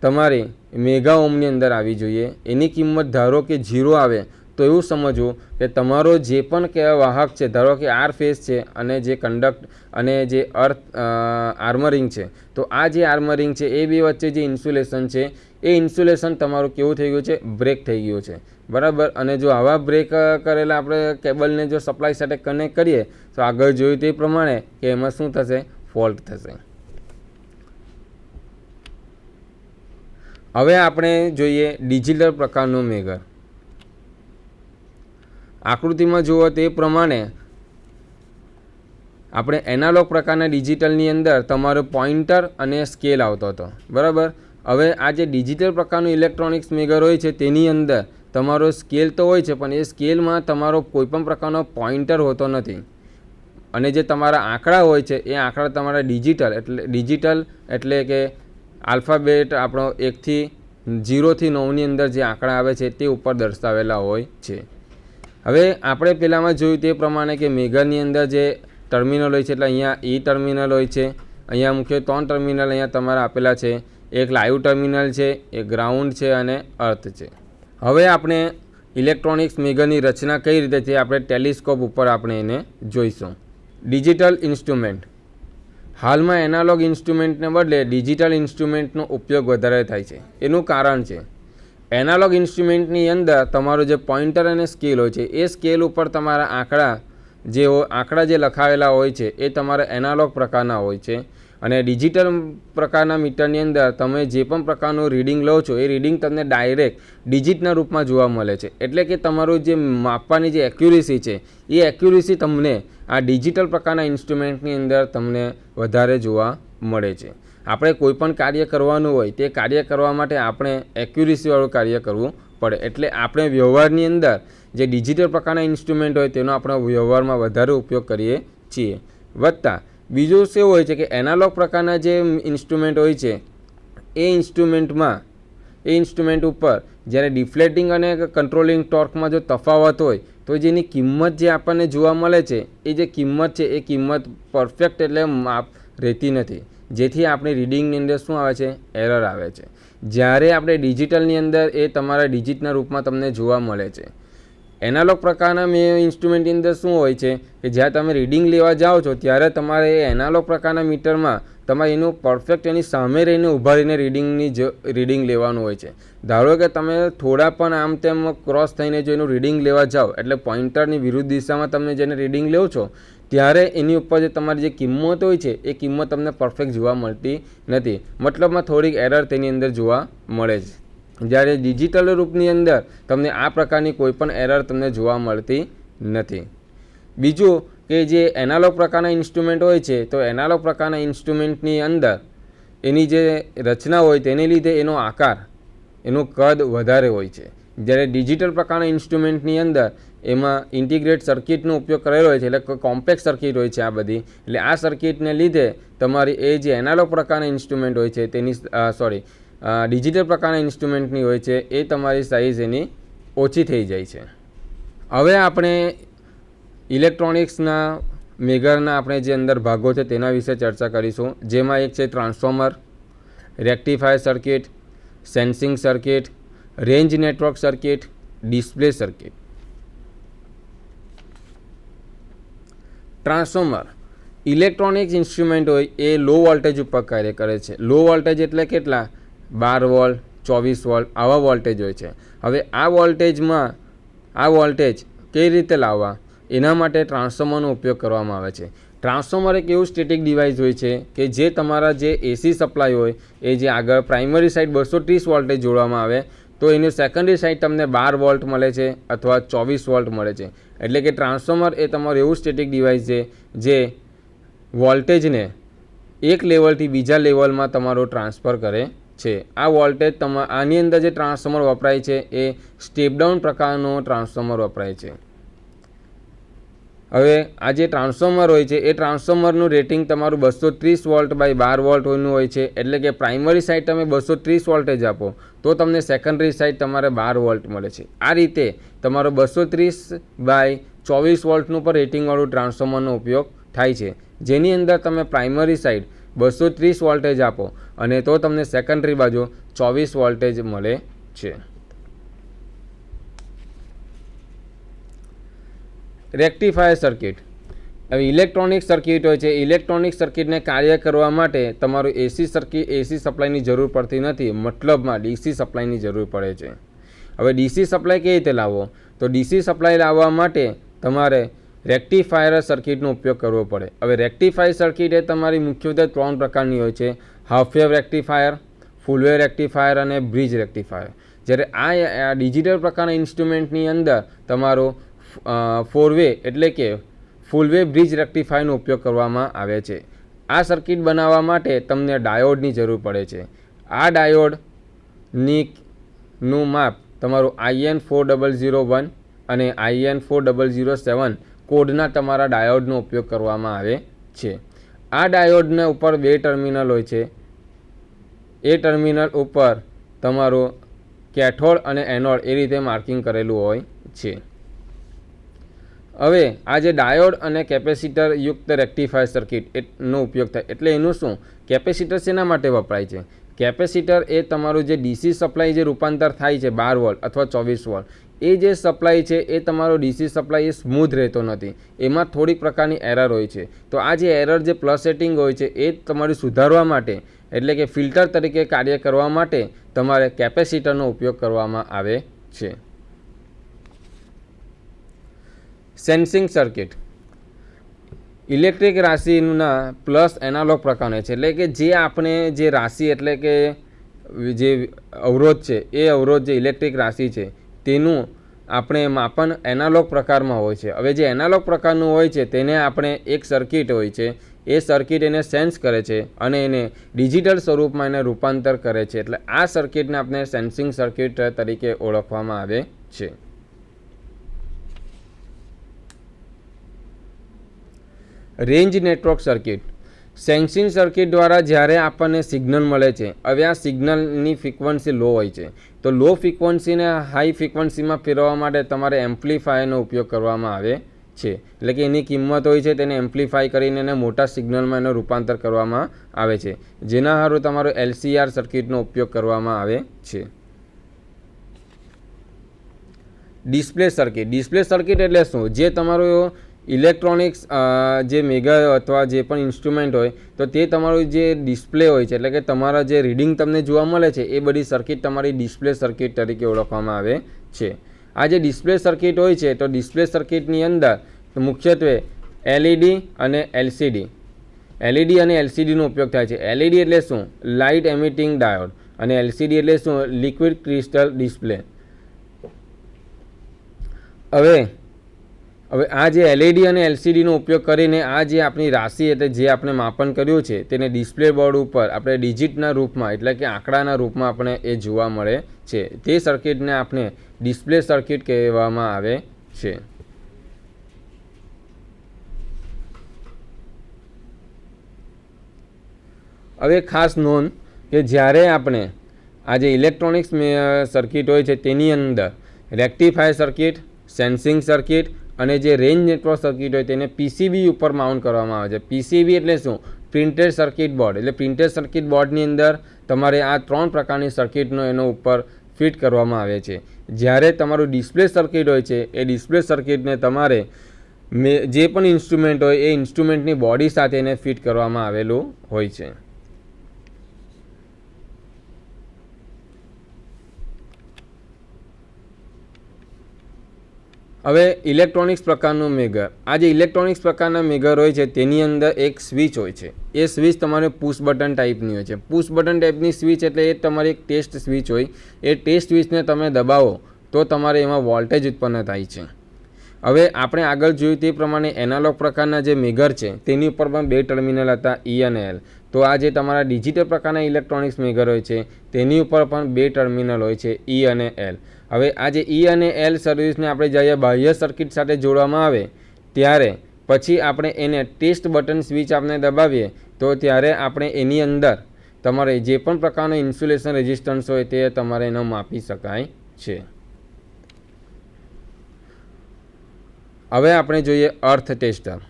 તમારી મેગા ઓહ્મની અંદર આવી જોઈએ. એની કિંમત ધારો કે 0 આવે તો એવું સમજવું કે તમારો જે પણ વાહક છે, ધારો કે આર ફેઝ છે અને જે અને જે અર્થ આર્મરિંગ છે, તો આ જે આર્મરિંગ છે એ બે વચ્ચે જે ઇન્સ્યુલેશન છે એ ઇન્સ્યુલેશન તમારું કેવું થઈ ગયું છે? બ્રેક થઈ ગયું છે. બરાબર. અને જો આવા બ્રેક કરેલા આપણે કેબલને જો સપ્લાય સાથે કનેક્ટ કરીએ તો આગળ જોયું તે પ્રમાણે કે એમાં શું થશે? ફોલ્ટ થશે. હવે આપણે જોઈએ ડિજિટલ પ્રકારનું મેગર. આકૃતિમાં જુઓ તે પ્રમાણે આપણે એનાલોગ પ્રકારના ડિજિટલની અંદર તમારો પોઇન્ટર અને સ્કેલ આવતો હતો. બરાબર. હવે આ જે ડિજિટલ પ્રકારનું ઇલેક્ટ્રોનિક્સ મેગર હોય છે તેની અંદર તમારો સ્કેલ તો હોય છે પણ એ સ્કેલમાં તમારો કોઈપણ પ્રકારનો પોઇન્ટર હોતો નથી અને જે તમારા આંકડા હોય છે એ આંકડા તમારા ડિજિટલ એટલે કે આલ્ફાબેટ આપણો 1 થી 0 થી 9ની અંદર જે આંકડા આવે છે તે ઉપર દર્શાવેલા હોય છે. હવે આપણે પહેલાંમાં જોયું તે પ્રમાણે કે મેગરની અંદર જે ટર્મિનલ હોય છે એટલે અહીંયા ઈ ટર્મિનલ હોય છે, અહીંયા મુખ્ય 3 ટર્મિનલ અહીંયા તમારા આપેલા છે, એક લાઈવ ટર્મિનલ છે, એક ગ્રાઉન્ડ છે અને અર્થ છે. હવે આપણે ઇલેક્ટ્રોનિક્સ મેજરની રચના કઈ રીતે છે આપણે ટેલિસ્કોપ ઉપર આપણે એને જોઈશું. Digital instrument. હાલમાં એનાલોગ ઇન્સ્ટ્રુમેન્ટને બદલે ડિજિટલ ઇન્સ્ટ્રુમેન્ટનો ઉપયોગ વધારે થાય છે. એનું કારણ છે એનાલોગ ઇન્સ્ટ્રુમેન્ટની અંદર તમારો જે પોઇન્ટર અને સ્કેલ હોય છે એ સ્કેલ ઉપર તમારા આંકડા જે લખાવેલા હોય છે એ તમારા એનાલોગ પ્રકારના હોય છે અને ડિજિટલ પ્રકારના મીટરની અંદર તમે જે પણ પ્રકારનું રીડિંગ લો છો એ રીડિંગ તમને ડાયરેક્ટ ડિજિટના રૂપમાં જોવા મળે છે. એટલે કે તમારું જે માપવાની જે એક્યુરેસી છે એ એક્યુરેસી તમને આ ડિજિટલ પ્રકારના ઇન્સ્ટ્રુમેન્ટની અંદર તમને વધારે જોવા મળે છે. આપણે કોઈ પણ કાર્ય કરવાનું હોય તે કાર્ય કરવા માટે આપણે એક્યુરેસીવાળું કાર્ય કરવું પડે. એટલે આપણે વ્યવહારની અંદર જે ડિજિટલ પ્રકારના ઇન્સ્ટ્રુમેન્ટ હોય તેનો આપણે વ્યવહારમાં વધારે ઉપયોગ કરીએ છીએ. વત્તા બીજું શું હોય છે કે એનાલોગ પ્રકારના જે ઇન્સ્ટ્રુમેન્ટ હોય છે એ ઇન્સ્ટ્રુમેન્ટ ઉપર જ્યારે ડિફ્લેટિંગ અને કંટ્રોલિંગ ટોર્કમાં જો તફાવત હોય તો જેની કિંમત જે આપણને જોવા મળે છે એ જે કિંમત છે એ કિંમત પરફેક્ટ એટલે માપ રહેતી નથી. જેથી આપણી રીડિંગની અંદર શું આવે છે? એરર આવે છે. જ્યારે આપણે ડિજિટલની અંદર એ તમારા ડિજિટના રૂપમાં તમને જોવા મળે છે. એનાલોગ પ્રકારના ઇન્સ્ટ્રુમેન્ટની અંદર શું હોય છે કે જ્યારે તમે રીડિંગ લેવા જાઓ છો ત્યારે તમારે એ એનાલોગ પ્રકારના મીટરમાં તમારે એનું પરફેક્ટ એની સામે રહીને ઊભા રહીને રીડિંગ લેવાનું હોય છે. ધારો કે તમે થોડા પણ આમ તેમ ક્રોસ થઈને જો એનું રીડિંગ લેવા જાઓ એટલે પોઇન્ટરની વિરુદ્ધ દિશામાં તમે જેને રીડિંગ લેવો છો ત્યારે એની ઉપર જે તમારી જે કિંમત હોય છે એ કિંમત તમને પરફેક્ટ જોવા મળતી નથી. મતલબમાં થોડીક એરર તેની અંદર જોવા મળે છે. જ્યારે ડિજિટલ રૂપની અંદર તમને આ પ્રકારની કોઈ પણ એરર તમને જોવા મળતી નથી. બીજું કે જે એનાલોગ પ્રકારના ઇન્સ્ટ્રુમેન્ટ હોય છે તો એનાલોગ પ્રકારના ઇન્સ્ટ્રુમેન્ટની અંદર એની જે રચના હોય તેને લીધે એનો આકાર એનું કદ વધારે હોય છે. જ્યારે ડિજિટલ પ્રકારના ઇન્સ્ટ્રુમેન્ટની અંદર એમાં ઇન્ટિગ્રેટ સર્કિટનો ઉપયોગ કરેલો હોય છે એટલે કોમ્પેક્ટ સર્કિટ હોય છે આ બધી. એટલે આ સર્કિટને લીધે તમારી એ જે એનાલોગ પ્રકારના ઇન્સ્ટ્રુમેન્ટ હોય છે તેની ડિજિટલ પ્રકારના ઇન્સ્ટ્રુમેન્ટની હોય છે એ તમારી સાઇઝ એની ઓછી થઈ જાય છે. હવે આપણે ઇલેક્ટ્રોનિક્સના મેજરના આપણે જે અંદર ભાગો છે તેના વિશે ચર્ચા કરીશું. જેમાં એક છે transformer, rectifier circuit, sensing circuit, range network circuit, display circuit. Transformer electronics instrument હોય એ લો વોલ્ટેજ ઉપર કાર્ય કરે છે. લો વોલ્ટેજ એટલે કેટલા? 12 વોલ્ટ, 24 વોલ્ટ આવા વોલ્ટેજ હોય છે. હવે આ વોલ્ટેજ કઈ રીતે લાવવા એના માટે ટ્રાન્સફોર્મરનો ઉપયોગ કરવામાં આવે છે. ટ્રાન્સફોર્મર એક એવું સ્ટેટિક ડિવાઇસ હોય છે કે જે તમારા જે એસી સપ્લાય હોય એ જે આગળ પ્રાઇમરી સાઇડ 230 વોલ્ટેજ જોડવામાં આવે તો એનું સેકન્ડરી સાઇડ તમને 12 વોલ્ટ મળે છે અથવા 24 વોલ્ટ મળે છે. એટલે કે ટ્રાન્સફોર્મર એ તમારું એવું સ્ટેટિક ડિવાઇસ છે જે વોલ્ટેજને એક લેવલથી બીજા લેવલમાં તમારો ટ્રાન્સફર કરે છે. આ વોલ્ટેજ આની અંદર જે ટ્રાન્સફોર્મર વપરાય છે એ સ્ટેપ ડાઉન પ્રકારનો ટ્રાન્સફોર્મર વપરાય છે. હવે આ જે ટ્રાન્સફોર્મર હોય છે એ ટ્રાન્સફોર્મરનું રેટિંગ તમારું 230 વોલ્ટ બાય 12 વોલ્ટનું હોય છે. એટલે કે પ્રાઇમરી સાઇડ તમે 230 વોલ્ટેજ આપો તો તમને સેકન્ડરી સાઇડ તમારે 12 વોલ્ટ મળે છે. આ રીતે તમારો 230 બાય 24 વોલ્ટનું પર રેટિંગવાળું ટ્રાન્સફોર્મરનો ઉપયોગ થાય છે. જેની અંદર તમે પ્રાઇમરી સાઇડ 230 વોલ્ટેજ આપો અને તો તમને સેકન્ડરી બાજુ 24 વોલ્ટેજ મળે છે. Rectifier circuit. હવે ઇલેક્ટ્રોનિક સર્કિટ હોય છે. ઇલેક્ટ્રોનિક સર્કિટને કાર્ય કરવા માટે તમારું એસી સપ્લાયની જરૂર પડતી નથી. મતલબમાં ડીસી સપ્લાયની જરૂર પડે છે. હવે ડીસી સપ્લાય કેવી રીતે લાવવો? તો ડીસી સપ્લાય લાવવા માટે તમારે રેક્ટિફાયર સર્કિટનો ઉપયોગ કરવો પડે. હવે રેક્ટિફાયર સર્કિટ એ તમારી મુખ્યત્વે 3 પ્રકારની હોય છે: half wave rectifier, full wave rectifier અને બ્રિજ રેક્ટિફાયર. જ્યારે આ ડિજિટલ પ્રકારના ઇન્સ્ટ્રુમેન્ટની અંદર તમારો 4 વે એટલે કે ફૂલ વેવ બ્રિજ રેક્ટિફાયરનો ઉપયોગ કરવામાં આવે છે. આ સર્કિટ બનાવવા માટે તમને ડાયોડની જરૂર પડે છે. આ ડાયોડનું માપ તમારું IN4001 અને IN4007 કોડના તમારા ડાયોડનો ઉપયોગ કરવામાં આવે છે. આ ડાયોડના ઉપર 2 ટર્મિનલ હોય છે. એ ટર્મિનલ ઉપર તમારું કેથોડ અને એનોડ એ રીતે માર્કિંગ કરેલું હોય છે. હવે આ જે ડાયોડ અને કેપેસિટર યુક્ત રેક્ટિફાયર સર્કિટનો ઉપયોગ થાય એટલે એનું શું? કેપેસિટર શેના માટે વપરાય છે? કેપેસિટર એ તમારું જે ડીસી સપ્લાય જે રૂપાંતર થાય છે 12 વોલ્ટ અથવા 24 વોલ્ટ, એ જે સપ્લાય છે એ તમારો ડીસી સપ્લાય એ સ્મૂથ રહેતો નથી, એમાં થોડીક પ્રકારની એરર હોય છે. તો આ જે એરર જે પ્લસ સેટિંગ હોય છે એ તમારે સુધારવા માટે, એટલે કે ફિલ્ટર તરીકે કાર્ય કરવા માટે તમારે કેપેસિટરનો ઉપયોગ કરવામાં આવે છે. સેન્સિંગ સર્કિટ ઇલેક્ટ્રિક રાશિના પ્લસ એનાલોગ પ્રકારનો છે, એટલે કે જે આપણે જે રાશિ એટલે કે જે અવરોધ છે એ અવરોધ જે ઇલેક્ટ્રિક રાશિ છે તેનું આપણે માપન એનાલોગ પ્રકારમાં હોય છે. હવે જે એનાલોગ પ્રકારનું હોય છે તેને આપણે એક સર્કિટ હોય છે, એ સર્કિટ એને સેન્સ કરે છે અને એને ડિજિટલ સ્વરૂપમાં એને રૂપાંતર કરે છે, એટલે આ સર્કિટને આપણે સેન્સિંગ સર્કિટ તરીકે ઓળખવામાં આવે છે. Range network circuit sensing circuit દ્વારા જ્યારે આપણને સિગ્નલ મળે છે, હવે આ સિગ્નલની ફ્રિકવન્સી લો હોય છે, તો લો ફ્રિકવન્સીને હાઈ ફ્રિકવન્સીમાં ફેરવવા માટે તમારે એમ્પ્લીફાયરનો ઉપયોગ કરવામાં આવે છે, એટલે કે એની કિંમત હોય છે તેને એમ્પ્લીફાય કરીને એને મોટા સિગ્નલમાં એનું રૂપાંતર કરવામાં આવે છે, જેના હારું તમારો LCR સર્કિટનો ઉપયોગ કરવામાં આવે છે. ડિસ્પ્લે સર્કિટ એટલે શું? જે તમારું ઇલેક્ટ્રોનિક્સ જે મેગા અથવા જે પણ ઇન્સ્ટ્રુમેન્ટ હોય તો તે તમારું જે ડિસ્પ્લે હોય છે, એટલે કે તમારા જે રીડિંગ તમને જોવા મળે છે એ બધી સર્કિટ તમારી ડિસ્પ્લે સર્કિટ તરીકે ઓળખવામાં આવે છે. આ જે ડિસ્પ્લે સર્કિટ હોય છે તો ડિસ્પ્લે સર્કિટની અંદર મુખ્યત્વે LED અને LCDનો ઉપયોગ થાય છે. LED એટલે શું? લાઇટ એમિટિંગ ડાયોડ, અને LCD એટલે શું? Liquid crystal display. હવે આ જે LED અને LCDનો ઉપયોગ કરીને આ જે આપણી રાશિ એટલે જે આપણે માપન કર્યું છે તેને ડિસ્પ્લે બોર્ડ ઉપર આપણે ડિજિટના રૂપમાં એટલે કે આંકડાના રૂપમાં આપણે એ જોવા મળે છે, તે સર્કિટને આપણે ડિસ્પ્લે સર્કિટ કહેવામાં આવે છે. હવે ખાસ નોંધ કે જ્યારે આપણે આ જે ઇલેક્ટ્રોનિક્સ સર્કિટ હોય છે તેની અંદર રેક્ટિફાયર સર્કિટ, સેન્સિંગ સર્કિટ અને જે રેન્જ નેટવર્ક સર્કિટ હોય તેને PCB ઉપર માઉન્ટ કરવામાં આવે છે. PCB એટલે શું? પ્રિન્ટેડ સર્કિટ બોર્ડ, એટલે પ્રિન્ટેડ સર્કિટ બોર્ડની અંદર તમારે આ 3 પ્રકારની સર્કિટનો એનો ઉપર ફિટ કરવામાં આવે છે. જ્યારે તમારું ડિસ્પ્લે સર્કિટ હોય છે એ ડિસ્પ્લે સર્કિટને તમારે જે પણ ઇન્સ્ટ્રુમેન્ટ હોય એ ઇન્સ્ટ્રુમેન્ટની બોડી સાથે એને ફિટ કરવામાં આવેલું હોય છે. હવે ઇલેક્ટ્રોનિક્સ પ્રકારનું મેગર, આ જે ઇલેક્ટ્રોનિક્સ પ્રકારના મેગર હોય છે તેની અંદર એક સ્વિચ હોય છે, એ સ્વિચ તમારે પુશ બટન ટાઈપની હોય છે. પુશ બટન ટાઈપની સ્વિચ એટલે એ તમારી એક ટેસ્ટ સ્વિચ હોય, એ ટેસ્ટ સ્વિચને તમે દબાવો તો તમારે એમાં વોલ્ટેજ ઉત્પન્ન થાય છે. હવે આપણે આગળ જોયું તે પ્રમાણે એનાલોગ પ્રકારના જે મેગર છે તેની ઉપર પણ 2 ટર્મિનલ હતા, E અને L. તો આ જે તમારા ડિજિટલ પ્રકારના ઇલેક્ટ્રોનિક્સ મેગર હોય છે તેની ઉપર પણ 2 ટર્મિનલ હોય છે, E અને L. હવે આ જે E અને L સર્વિસને આપણે જ્યારે બાહ્ય સર્કિટ સાથે જોડવામાં આવે ત્યારે પછી આપણે એને ટેસ્ટ બટન સ્વિચ આપણે દબાવીએ તો ત્યારે આપણે એની અંદર તમારે જે પણ પ્રકારનો ઇન્સ્યુલેશન રેઝિસ્ટન્સ હોય તે તમારે એનો માપી શકાય છે. હવે આપણે જોઈએ અર્થ ટેસ્ટર.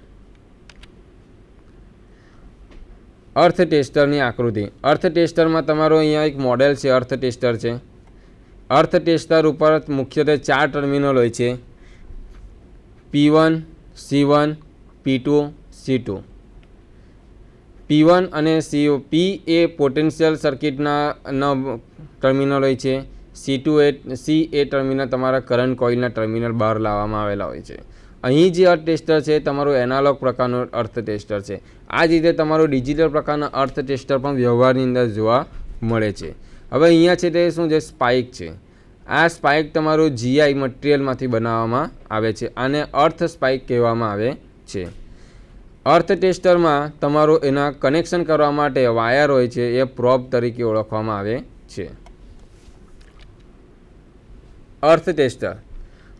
અર્થ ટેસ્ટરની આકૃતિ. અર્થ ટેસ્ટરમાં તમારો અહીંયા એક મોડેલ છે, અર્થ ટેસ્ટર છે. અર્થ ટેસ્ટર ઉપર મુખ્યત્વે 4 ટર્મિનલ હોય છે, P1, C1, P2, C2. P1 અને P એ પોટેન્શિયલ સર્કિટના ટર્મિનલ હોય છે, C એ ટર્મિનલ તમારા કરંટ કોઇલના ટર્મિનલ બહાર લાવવામાં આવેલા હોય છે. અહીં જે અર્થ ટેસ્ટર છે તમારું એનાલોગ પ્રકારનો અર્થ ટેસ્ટર છે. આ જ રીતે તમારું ડિજિટલ પ્રકારના અર્થ ટેસ્ટર પણ વ્યવહારની અંદર જોવા મળે છે. હવે અહીંયા છે તે શું છે? સ્પાઇક છે. આ સ્પાઇક તમારું GI મટીરિયલમાંથી બનાવવામાં આવે છે, આને અર્થ સ્પાઇક કહેવામાં આવે છે. અર્થ ટેસ્ટરમાં તમારું એના કનેક્શન કરવા માટે વાયર હોય છે, એ પ્રોબ તરીકે ઓળખવામાં આવે છે. અર્થ ટેસ્ટર.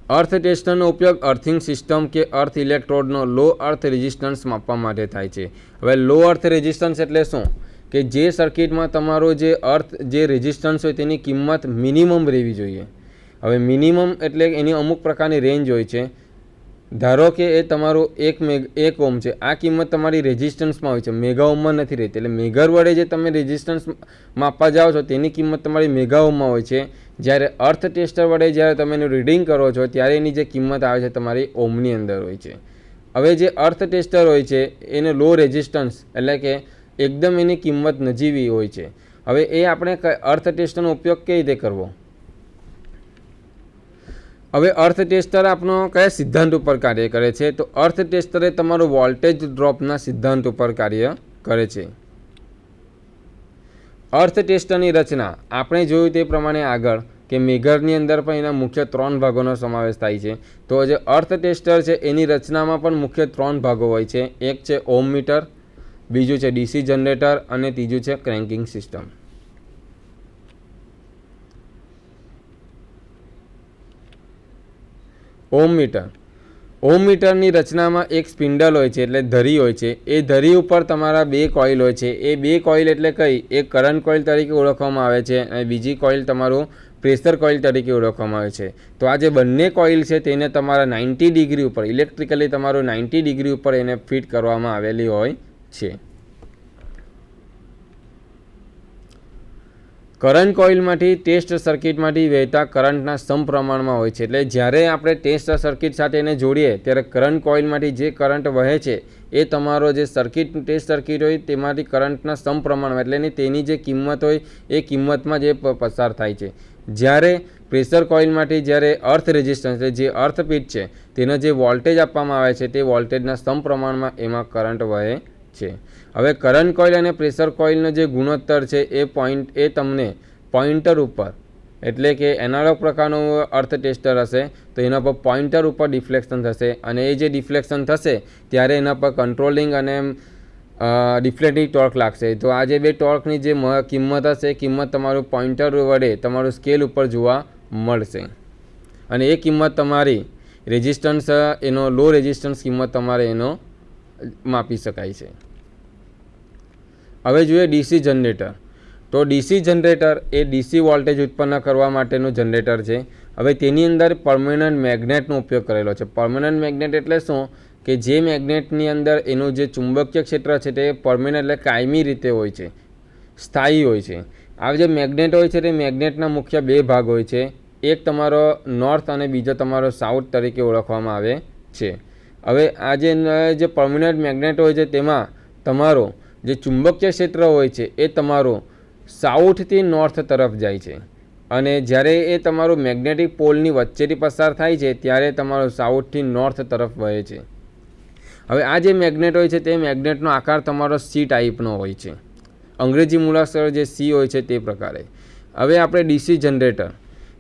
અર્થ ટેસ્ટરનો ઉપયોગ અર્થિંગ સિસ્ટમ કે અર્થ ઇલેક્ટ્રોડનો લો અર્થ રેઝિસ્ટન્સ માપવા માટે થાય છે. હવે લો અર્થ રેઝિસ્ટન્સ એટલે શું? કે જે સર્કિટમાં તમારો જે અર્થ જે રેઝિસ્ટન્સ હોય તેની કિંમત મિનિમમ રહેવી જોઈએ. હવે મિનિમમ એટલે એની અમુક પ્રકારની રેન્જ હોય છે, ધારો કે એ તમારું 1 ઓમ છે, આ કિંમત તમારી રેઝિસ્ટન્સમાં હોય છે, મેગા ઓમમાં નથી રહેતી. એટલે મેગર વડે જે તમે રેઝિસ્ટન્સ માપવા જાઓ છો તેની કિંમત તમારી મેગા ઓમમાં હોય છે. જ્યારે અર્થ ટેસ્ટર વડે જ્યારે તમે એનું રીડિંગ કરો છો ત્યારે એની જે કિંમત આવે છે તમારી ઓમની અંદર હોય છે. હવે જે અર્થ ટેસ્ટર હોય છે એને લો રેઝિસ્ટન્સ એટલે કે એકદમ એની કિંમત નજીવી હોય છે. હવે એ આપણે અર્થ ટેસ્ટરનો ઉપયોગ કઈ રીતે કરવો? હવે અર્થ ટેસ્ટર આપણો કયા સિદ્ધાંત ઉપર કાર્ય કરે છે? તો અર્થ ટેસ્ટર એ તમારો વોલ્ટેજ ડ્રોપના સિદ્ધાંત ઉપર કાર્ય કરે છે. અર્થ ટેસ્ટરની રચના આપણે જોયું તે પ્રમાણે આગળ કે મેગરની અંદર પણ એના મુખ્ય 3 ભાગોનો સમાવેશ થાય છે. તો જે અર્થ ટેસ્ટર છે એની રચનામાં પણ મુખ્ય 3 ભાગો હોય છે. એક છે ઓમ મીટર, બીજું છે ડીસી જનરેટર અને ત્રીજું છે ક્રેન્કિંગ સિસ્ટમ. ઓમ મીટરની રચનામાં એક સ્પિન્ડલ હોય છે એટલે ધરી હોય છે. એ ધરી ઉપર તમારા 2 કોઇલ હોય છે. એ 2 કોઇલ એટલે કઈ? એક કરંટ કોઇલ તરીકે ઓળખવામાં આવે છે અને બીજી કોઇલ તમારું પ્રેશર કોઇલ તરીકે ઓળખવામાં આવે છે. તો આ જે બંને કોઇલ છે તેને તમારા 90 ડિગ્રી ઉપર ઇલેક્ટ્રિકલી તમારું 90 ડિગ્રી ઉપર એને ફિટ કરવામાં આવેલી હોય છે. કરંટ કોઇલમાંથી ટેસ્ટ સર્કિટમાંથી વહેતા કરંટના સમપ્રમાણમાં હોય છે. એટલે જ્યારે આપણે ટેસ્ટ સર્કિટ સાથે એને જોડીએ ત્યારે કરંટ કોઇલમાંથી જે કરંટ વહે છે એ તમારો જે ટેસ્ટ સર્કિટ હોય તેમાંથી કરંટના સમપ્રમાણમાં એટલે તેની જે કિંમત હોય એ કિંમતમાં જે પસાર થાય છે. જ્યારે પ્રેશર કોઇલમાંથી જ્યારે અર્થ રેઝિસ્ટન્સ જે અર્થ પીટ છે તેનો જે વોલ્ટેજ આપવામાં આવે છે તે વોલ્ટેજના સમપ્રમાણમાં એમાં કરંટ વહે છે. હવે કરંટ કોઇલ અને પ્રેશર કોઇલનો જે ગુણોત્તર છે એ તમને પોઇન્ટર ઉપર એટલે કે એનાલોગ પ્રકારનું અર્થ ટેસ્ટર હશે તો એના પર પોઇન્ટર ઉપર ડિફ્લેક્શન થશે અને એ જે ડિફ્લેક્શન થશે ત્યારે એના પર કંટ્રોલિંગ અને ડિફ્લેક્ટિંગ ટોર્ક લાગશે. તો આ જે 2 ટોર્કની જે કિંમત હશે એ કિંમત તમારું પોઇન્ટર વડે તમારું સ્કેલ ઉપર જોવા મળશે અને એ કિંમત તમારી રેઝિસ્ટન્સ એનો લો રેઝિસ્ટન્સ કિંમત તમારે એનો માપી શકાય છે. હવે જોઈએ ડીસી જનરેટર. તો ડીસી જનરેટર એ ડીસી વોલ્ટેજ ઉત્પન્ન કરવા માટેનું જનરેટર છે. હવે તેની અંદર પરમેનન્ટ મેગ્નેટનો ઉપયોગ કરેલો છે. પરમેનન્ટ મેગ્નેટ એટલે શું? કે જે મેગ્નેટની અંદર એનું જે ચુંબકીય ક્ષેત્ર છે તે પરમેનન્ટ એટલે કાયમી રીતે હોય છે, સ્થાયી હોય છે. આ જે મેગ્નેટ હોય છે તે મેગ્નેટના મુખ્ય 2 ભાગ હોય છે. એક તમારો નોર્થ અને બીજો તમારો સાઉથ તરીકે ઓળખવામાં આવે છે. હવે આ જે પરમેનન્ટ મેગ્નેટ હોય છે તેમાં તમારો જે ચુંબકીય ક્ષેત્ર હોય છે એ તમારું સાઉથથી નોર્થ તરફ જાય છે અને જ્યારે એ તમારું મેગ્નેટિક પોલની વચ્ચેથી પસાર થાય છે ત્યારે તમારું સાઉથથી નોર્થ તરફ વહે છે. હવે આ જે મેગ્નેટ હોય છે તે મેગ્નેટનો આકાર તમારો સી ટાઈપનો હોય છે. અંગ્રેજી મૂળાક્ષર જે સી હોય છે તે પ્રકારે. હવે આપણે ડીસી જનરેટર.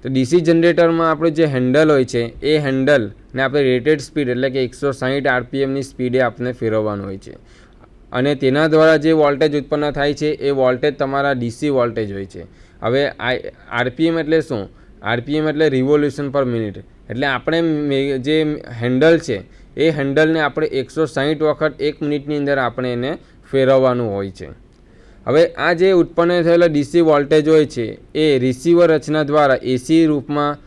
તો ડીસી જનરેટરમાં આપણું જે હેન્ડલ હોય છે એ હેન્ડલને આપણે રેટેડ સ્પીડ એટલે કે 160 આરપીએમની સ્પીડે આપણે ફેરવવાનું હોય છે અને તેના દ્વારા જે વોલ્ટેજ ઉત્પન્ન થાય છે એ વોલ્ટેજ તમારા ડીસી વોલ્ટેજ હોય છે. હવે આરપીએમ એટલે શું? આરપીએમ એટલે રિવોલ્યુશન પર મિનિટ. એટલે આપણે જે હેન્ડલ છે એ હેન્ડલને આપણે 160 વખત 1 મિનિટની અંદર આપણે એને ફેરવવાનું હોય છે. હવે આ જે ઉત્પન્ન થયેલા ડીસી વોલ્ટેજ હોય છે એ રિસીવર રચના દ્વારા એસી રૂપમાં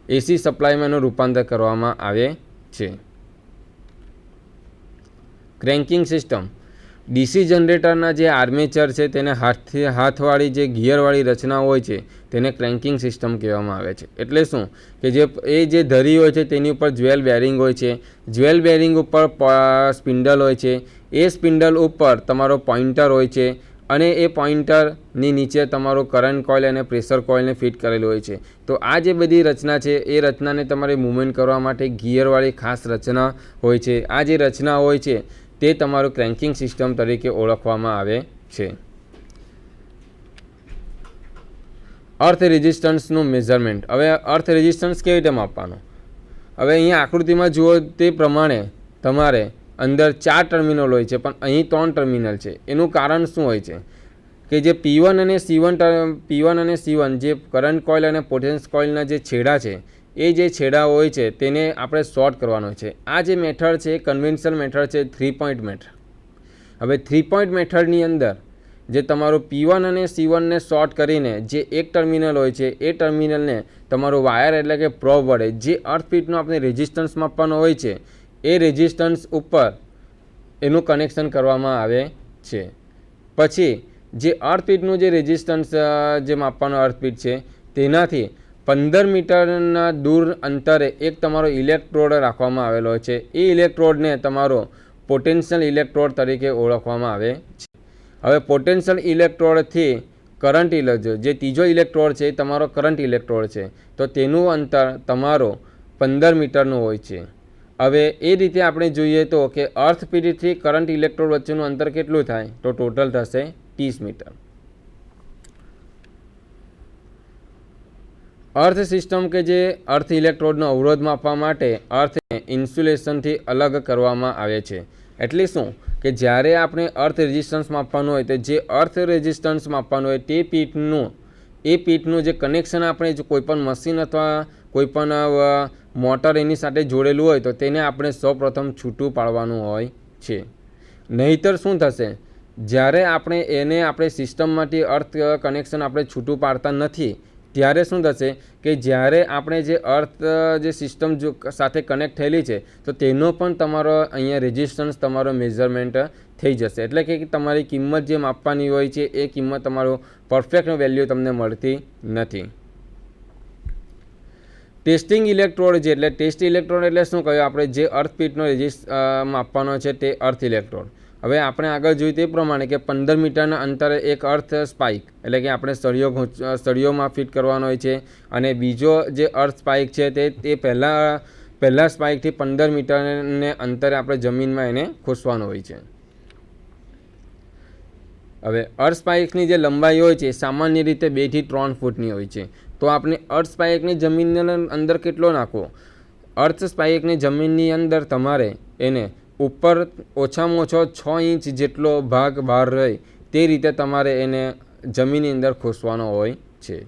એસી સપ્લાયમાં એનું રૂપાંતર કરવામાં આવે છે. Cranking system. ડીસી જનરેટરના જે આર્મેચર છે તેને હાથવાળી જે ગિયરવાળી રચના હોય છે તેને ક્રેન્કિંગ સિસ્ટમ કહેવામાં આવે છે. એટલે શું? કે જે ધરી હોય છે તેની ઉપર જ્વેલ બેરિંગ હોય છે. જ્વેલ બેરિંગ ઉપર સ્પિન્ડલ હોય છે. એ સ્પિન્ડલ ઉપર તમારો પોઇન્ટર હોય છે અને એ પોઇન્ટરની નીચે તમારો કરંટ કોઇલ અને પ્રેશર કોઇલને ફિટ કરેલું હોય છે. તો આ જે બધી રચના છે એ રચનાને તમારે મૂવમેન્ટ કરવા માટે ગિયરવાળી ખાસ રચના હોય છે. આ જે રચના હોય છે તે તમારું ક્રેન્કિંગ સિસ્ટમ તરીકે ઓળખવામાં આવે છે. અર્થ રેઝિસ્ટન્સનું મેઝરમેન્ટ. હવે અર્થ રેઝિસ્ટન્સ કેવી રીતે માપવાનું? હવે અહીંયા આકૃતિમાં જુઓ તે પ્રમાણે તમારે અંદર 4 ટર્મિનલ હોય છે પણ અહીં 3 ટર્મિનલ છે. એનું કારણ શું હોય છે? કે જે P1 અને C1 જે કરંટ કોઇલ અને પોટેન્સ કોઇલના જે છેડા છે એ જે છેડા હોય છે તેને આપણે શોર્ટ કરવાનો છે. આ જે મેથડ છે એ કન્વેન્શનલ મેથડ છે 3 પોઈન્ટ મેથડ. હવે 3 પોઈન્ટ મેથડની અંદર જે તમારું P1 અને C1ને શોર્ટ કરીને જે એક ટર્મિનલ હોય છે એ ટર્મિનલને તમારું વાયર એટલે કે પ્રોબ વડે જે અર્થ પીટનો આપણે રેઝિસ્ટન્સ માપવાનો હોય છે એ રેઝિસ્ટન્સ ઉપર એનું કનેક્શન કરવામાં આવે છે. પછી જે અર્થપીટનું જે રેઝિસ્ટન્સ જે માપવાનો અર્થપીટ છે તેનાથી 15 મીટરના દૂર અંતરે એક તમારો ઇલેક્ટ્રોડ રાખવામાં આવેલો છે. એ ઇલેક્ટ્રોડને તમારો પોટેન્શિયલ ઇલેક્ટ્રોડ તરીકે ઓળખવામાં આવે છે. હવે પોટેન્શિયલ ઇલેક્ટ્રોડથી કરંટ જે ત્રીજો ઇલેક્ટ્રોડ છે એ તમારો કરંટ ઇલેક્ટ્રોડ છે, તો તેનું અંતર તમારો 15 મીટરનું હોય છે. હવે એ રીતે આપણે જોઈએ તો કે અર્થપીટથી કરંટ ઇલેક્ટ્રોડ વચ્ચેનું અંતર કેટલું થાય, તો ટોટલ થશે 30 મીટર. અર્થ સિસ્ટમ કે જે અર્થ ઇલેક્ટ્રોડનો અવરોધ માપવા માટે અર્થને ઇન્સ્યુલેશનથી અલગ કરવામાં આવે છે. એટલે શું કે જ્યારે આપણે અર્થ રેઝિસ્ટન્સ માપવાનું હોય તો જે અર્થ રેઝિસ્ટન્સ માપવાનું હોય તે પીટનું જે કનેક્શન આપણે જો કોઈપણ મશીન અથવા કોઈપણ મોટર એની સાથે જોડેલું હોય તો તેને આપણે સૌપ્રથમ છૂટું પાડવાનું હોય છે. નહીંતર શું થશે, જ્યારે આપણે સિસ્ટમમાંથી અર્થ કનેક્શન આપણે છૂટું પાડતા નથી ત્યારે શું થશે કે જ્યારે આપણે જે અર્થ જે સિસ્ટમ સાથે કનેક્ટ થયેલી છે તો તેનો પણ તમારો અહીંયા રેઝિસ્ટન્સ તમારો મેઝરમેન્ટ થઈ જશે. એટલે કે તમારી કિંમત જે માપવાની હોય છે એ કિંમત તમારો પરફેક્ટ વેલ્યુ તમને મળતી નથી. ટેસ્ટિંગ ઇલેક્ટ્રોડ છે, એટલે ટેસ્ટ ઇલેક્ટ્રોડ એટલે શું કહ્યું, આપણે જે અર્થપીટનો માપવાનો છે તે અર્થ ઇલેક્ટ્રોડ. હવે આપણે આગળ જોયું તે પ્રમાણે કે 15 મીટરના અંતરે એક અર્થ સ્પાઇક એટલે કે આપણે સળિયોમાં ફિટ કરવાનો હોય છે, અને બીજો જે અર્થ સ્પાઇક છે તે પહેલાં સ્પાઇકથી 15 મીટરને અંતરે આપણે જમીનમાં એને ખોસવાનો હોય છે. હવે અર્થ સ્પાઇકની જે લંબાઈ હોય છે સામાન્ય રીતે 2 થી 3 ફૂટની હોય છે. તો આપણે અર્થ સ્પાઇકને જમીનની અંદર કેટલો નાખવો, અર્થ સ્પાઇકને જમીનની અંદર તમારે એને ઉપર ઓછામાં ઓછો 6 ઇંચ જેટલો ભાગ બહાર રહે તે રીતે તમારે એને જમીનની અંદર ખોસવાનો હોય છે.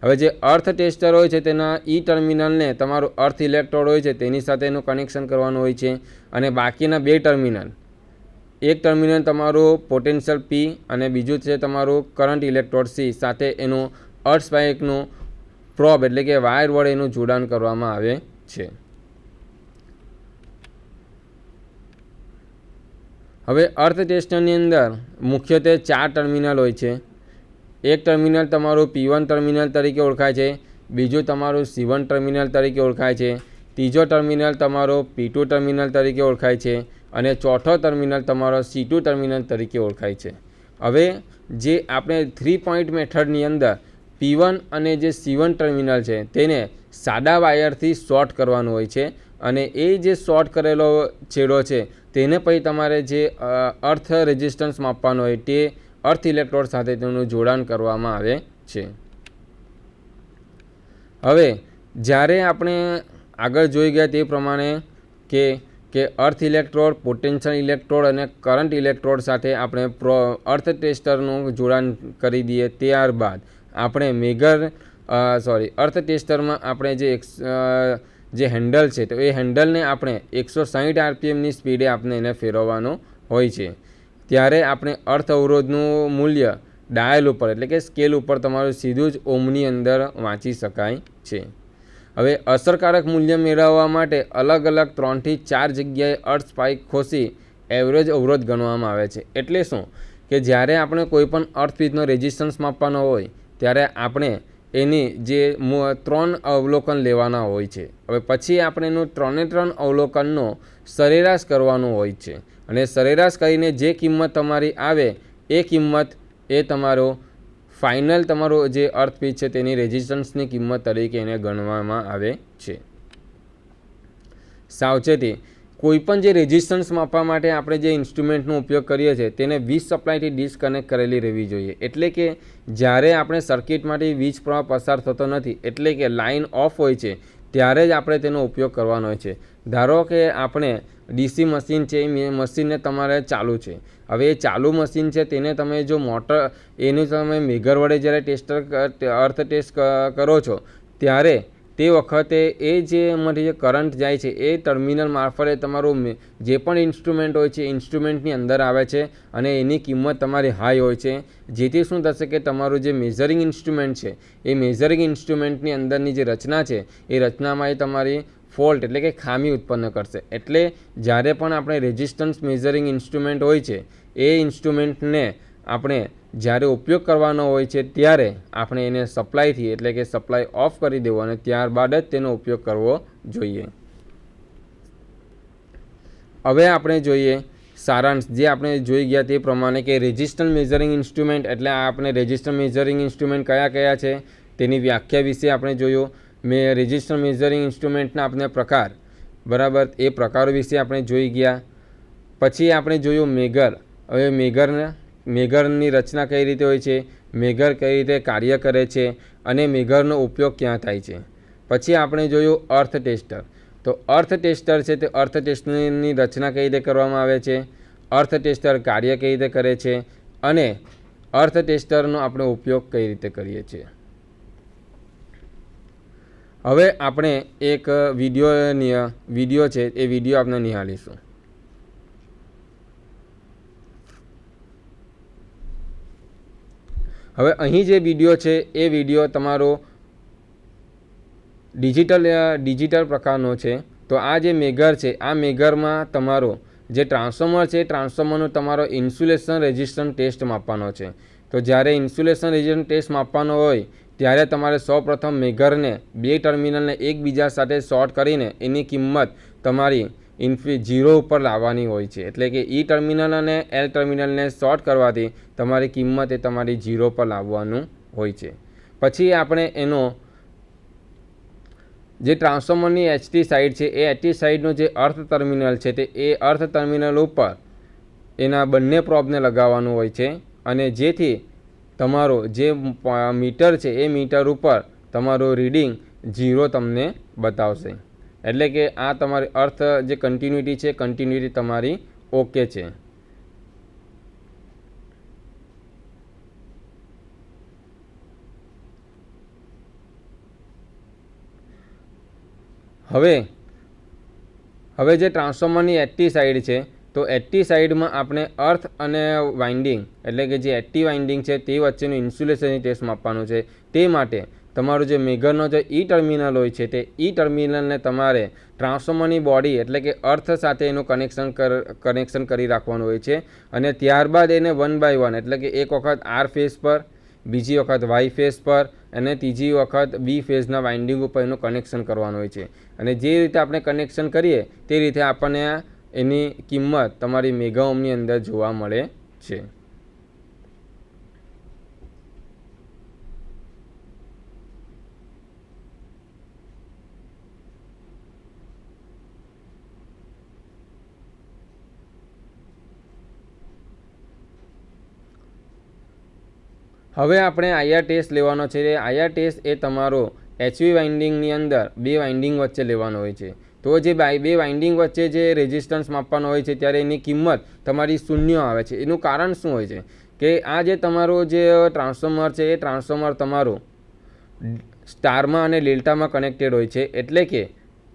હવે જે અર્થ ટેસ્ટર હોય છે તેના ટર્મિનલને તમારું અર્થ ઇલેક્ટ્રોડ હોય છે તેની સાથે એનું કનેક્શન કરવાનું હોય છે, અને બાકીના 2 ટર્મિનલ, એક ટર્મિનલ તમારું પોટેન્શિયલ P અને બીજું છે તમારું કરંટ ઇલેક્ટ્રોડ C સાથે એનું અર્થ સ્પાઇકનું પ્રોબ એટલે કે વાયર વડે એનું જોડાણ કરવામાં આવે છે. હવે અર્થ ટેસ્ટરની અંદર મુખ્યત્વે 4 ટર્મિનલ હોય છે. એક ટર્મિનલ તમારું P1 ટર્મિનલ તરીકે ઓળખાય છે, બીજું તમારું C1 ટર્મિનલ તરીકે ઓળખાય છે, ત્રીજો ટર્મિનલ તમારો P2 ટર્મિનલ તરીકે ઓળખાય છે, અને ચોથો ટર્મિનલ તમારો C2 ટર્મિનલ તરીકે ઓળખાય છે. હવે જે આપણે 3 પોઈન્ટ મેથડની અંદર P1 અને જે C1 ટર્મિનલ છે તેને સાદા વાયરથી શોર્ટ કરવાનું હોય છે, અને એ જે શોર્ટ કરેલો છેડો છે તેને પછી તમારે જે અર્થ રેઝિસ્ટન્સ માપવાનો હોય તે અર્થ ઇલેક્ટ્રોડ સાથે તેનું જોડાણ કરવામાં આવે છે. હવે જ્યારે આપણે આગળ જોઈ ગયા તે પ્રમાણે કે અર્થ ઇલેક્ટ્રોડ, પોટેન્શિયલ ઇલેક્ટ્રોડ અને કરંટ ઇલેક્ટ્રોડ સાથે આપણે અર્થ ટેસ્ટરનું જોડાણ કરી દઈએ, ત્યારબાદ આપણે અર્થ ટેસ્ટરમાં આપણે જે હેન્ડલ છે તો એ હેન્ડલને આપણે 160 RPMની સ્પીડે આપણે એને ફેરવવાનો હોય છે. ત્યારે આપણે અર્થ અવરોધનું મૂલ્ય ડાયલ ઉપર એટલે કે સ્કેલ ઉપર તમારું સીધું જ ઓમની અંદર વાંચી શકાય છે. હવે અસરકારક મૂલ્ય મેળવવા માટે અલગ અલગ 3 થી 4 જગ્યાએ અર્થ સ્પાઇક ખોસી એવરેજ અવરોધ ગણવામાં આવે છે. એટલે શું કે જ્યારે આપણે કોઈપણ અર્થપીટનો રેઝિસ્ટન્સ માપવાનો હોય ત્યારે આપણે એની જે 3 અવલોકન લેવાના હોય છે. હવે પછી આપણે એનું 3 અવલોકનનો સરેરાશ કરવાનું હોય છે, અને સરેરાશ કરીને જે કિંમત તમારી આવે એ કિંમત એ તમારો ફાઇનલ તમારો જે અર્થપીટ છે તેની રેઝિસ્ટન્સની કિંમત તરીકે એને ગણવામાં આવે છે. સાવચેતી, કોઈપણ જે રેઝિસ્ટન્સ માપવા માટે આપણે જે ઇન્સ્ટ્રુમેન્ટનો ઉપયોગ કરીએ છીએ તેને વીજ સપ્લાયથી ડિસ્કનેક્ટ કરેલી રહેવી જોઈએ. એટલે કે જ્યારે આપણે સર્કિટમાંથી વીજ પ્રવાહ પસાર થતો નથી એટલે કે લાઇન ઓફ હોય છે ત્યારે જ આપણે તેનો ઉપયોગ કરવાનો હોય છે. ધારો કે આપણે ડીસી મશીન છે, એ મશીનને તમારે ચાલુ છે. હવે એ ચાલુ મશીન છે તેને તમે જો મોટર એનું તમે મેગર વડે જ્યારે અર્થ ટેસ્ટ કરો છો ત્યારે તે વખતે એ જેમાંથી જે કરંટ જાય છે એ ટર્મિનલ મારફતે તમારું જે પણ ઇન્સ્ટ્રુમેન્ટ હોય છે ઇન્સ્ટ્રુમેન્ટની અંદર આવે છે, અને એની કિંમત તમારી હાઈ હોય છે. જેથી શું થશે કે તમારું જે મેઝરિંગ ઇન્સ્ટ્રુમેન્ટ છે એ મેઝરિંગ ઇન્સ્ટ્રુમેન્ટની અંદરની જે રચના છે એ રચનામાં એ તમારી ફોલ્ટ એટલે કે ખામી ઉત્પન્ન કરશે. એટલે જ્યારે પણ આપણે રેઝિસ્ટન્સ મેઝરિંગ ઇન્સ્ટ્રુમેન્ટ હોય છે એ ઇન્સ્ટ્રુમેન્ટને આપણે જ્યારે ઉપયોગ કરવાનો હોય છે ત્યારે આપણે એને સપ્લાયથી એટલે કે સપ્લાય ઓફ કરી દેવો અને ત્યારબાદ જ તેનો ઉપયોગ કરવો જોઈએ. હવે આપણે જોઈએ સારાંશ, જે આપણે જોઈ ગયા તે પ્રમાણે કે રેઝિસ્ટન્સ મેઝરિંગ ઇન્સ્ટ્રુમેન્ટ એટલે આપણે રેઝિસ્ટન્સ મેઝરિંગ ઇન્સ્ટ્રુમેન્ટ કયા કયા છે તેની વ્યાખ્યા વિશે આપણે જોયું. મેં રેઝિસ્ટન્સ મેઝરિંગ ઇન્સ્ટ્રુમેન્ટના આપણે પ્રકાર, બરાબર, એ પ્રકારો વિશે આપણે જોઈ ગયા. પછી આપણે જોયું મેગર. હવે મેગરની રચના કઈ રીતે હોય છે, મેગર કઈ રીતે કાર્ય કરે છે અને મેગરનો ઉપયોગ ક્યાં થાય છે. પછી આપણે જોયું અર્થ ટેસ્ટર. તો અર્થ ટેસ્ટર છે તે અર્થ ટેસ્ટરની રચના કઈ રીતે કરવામાં આવે છે, અર્થ ટેસ્ટર કાર્ય કઈ રીતે કરે છે અને અર્થ ટેસ્ટરનો આપણે ઉપયોગ કઈ રીતે કરીએ છીએ. હવે આપણે એક વિડીયો છે એ વિડીયો આપણે નિહાળીશું. હવે અહીં જે વિડીયો છે એ વિડીયો તમારો ડિજિટલ પ્રકારનો છે. તો આ જે મેગર છે આ મેગરમાં તમારો જે ટ્રાન્સફોર્મર છે ટ્રાન્સફોર્મરનો તમારો ઇન્સ્યુલેશન રેઝિસ્ટન્સ ટેસ્ટ માપવાનો છે. તો જ્યારે ઇન્સ્યુલેશન રેઝિસ્ટન્સ ટેસ્ટ માપવાનો હોય ત્યારે તમારે સૌપ્રથમ મેગરને બે ટર્મિનલને એકબીજા સાથે શોર્ટ કરીને એની કિંમત તમારી 0 ઉપર લાવવાની હોય છે. એટલે કે ઈ ટર્મિનલ અને એલ ટર્મિનલને શોર્ટ કરવાથી તમારી કિંમત એ તમારી 0 પર લાવવાનું હોય છે. પછી આપણે એનો જે ટ્રાન્સફોર્મરની એચટી સાઇડ છે એ એચટી સાઇડનો જે અર્થ ટર્મિનલ છે તે એ અર્થ ટર્મિનલ ઉપર એના બંને પ્રોબને લગાવવાનું હોય છે અને જેથી તમારો જે મીટર છે એ મીટર ઉપર તમારું રીડિંગ 0 તમને બતાવશે. એટલે કે આ તમારી અર્થ જે કન્ટિન્યુટી છે કન્ટિન્યુટી તમારી ઓકે છે. હવે જે ટ્રાન્સફોર્મરની એક્ટિવ સાઇડ છે તો એક્ટિવ સાઇડમાં આપણે અર્થ અને વાઇન્ડિંગ એટલે કે જે એક્ટિવ વાઇન્ડિંગ છે તે વચ્ચેનું ઇન્સ્યુલેશન ટેસ્ટ માપવાનું છે. તે માટે તમારું જે મેગરનો જે ઈ ટર્મિનલ હોય છે તે ઈ ટર્મિનલને તમારે ટ્રાન્સફોર્મરની બોડી એટલે કે અર્થ સાથે એનું કનેક્શન કરી રાખવાનું હોય છે અને ત્યારબાદ એને 1 by 1 એટલે કે એક વખત આર ફેઝ પર, બીજી વખત વાય ફેઝ પર અને ત્રીજી વખત બી ફેઝના વાઇન્ડિંગ ઉપર એનું કનેક્શન કરવાનું હોય છે. અને જે રીતે આપણે કનેક્શન કરીએ તે રીતે આપણને એની કિંમત તમારી મેગા ઓહ્મની અંદર જોવા મળે છે. હવે આપણે આઈઆર ટેસ્ટ લેવાનો છે. આઈઆર ટેસ્ટ એ તમારો એચવી વાઇન્ડિંગની અંદર બે વાઇન્ડિંગ વચ્ચે લેવાનો હોય છે. તો જે બે વાઇન્ડિંગ વચ્ચે જે રેઝિસ્ટન્સ માપવાનો હોય છે ત્યારે એની કિંમત તમારી 0 આવે છે. એનું કારણ શું હોય છે કે આ જે તમારો જે ટ્રાન્સફોર્મર છે એ ટ્રાન્સફોર્મર તમારું સ્ટારમાં અને ડેલ્ટામાં કનેક્ટેડ હોય છે. એટલે કે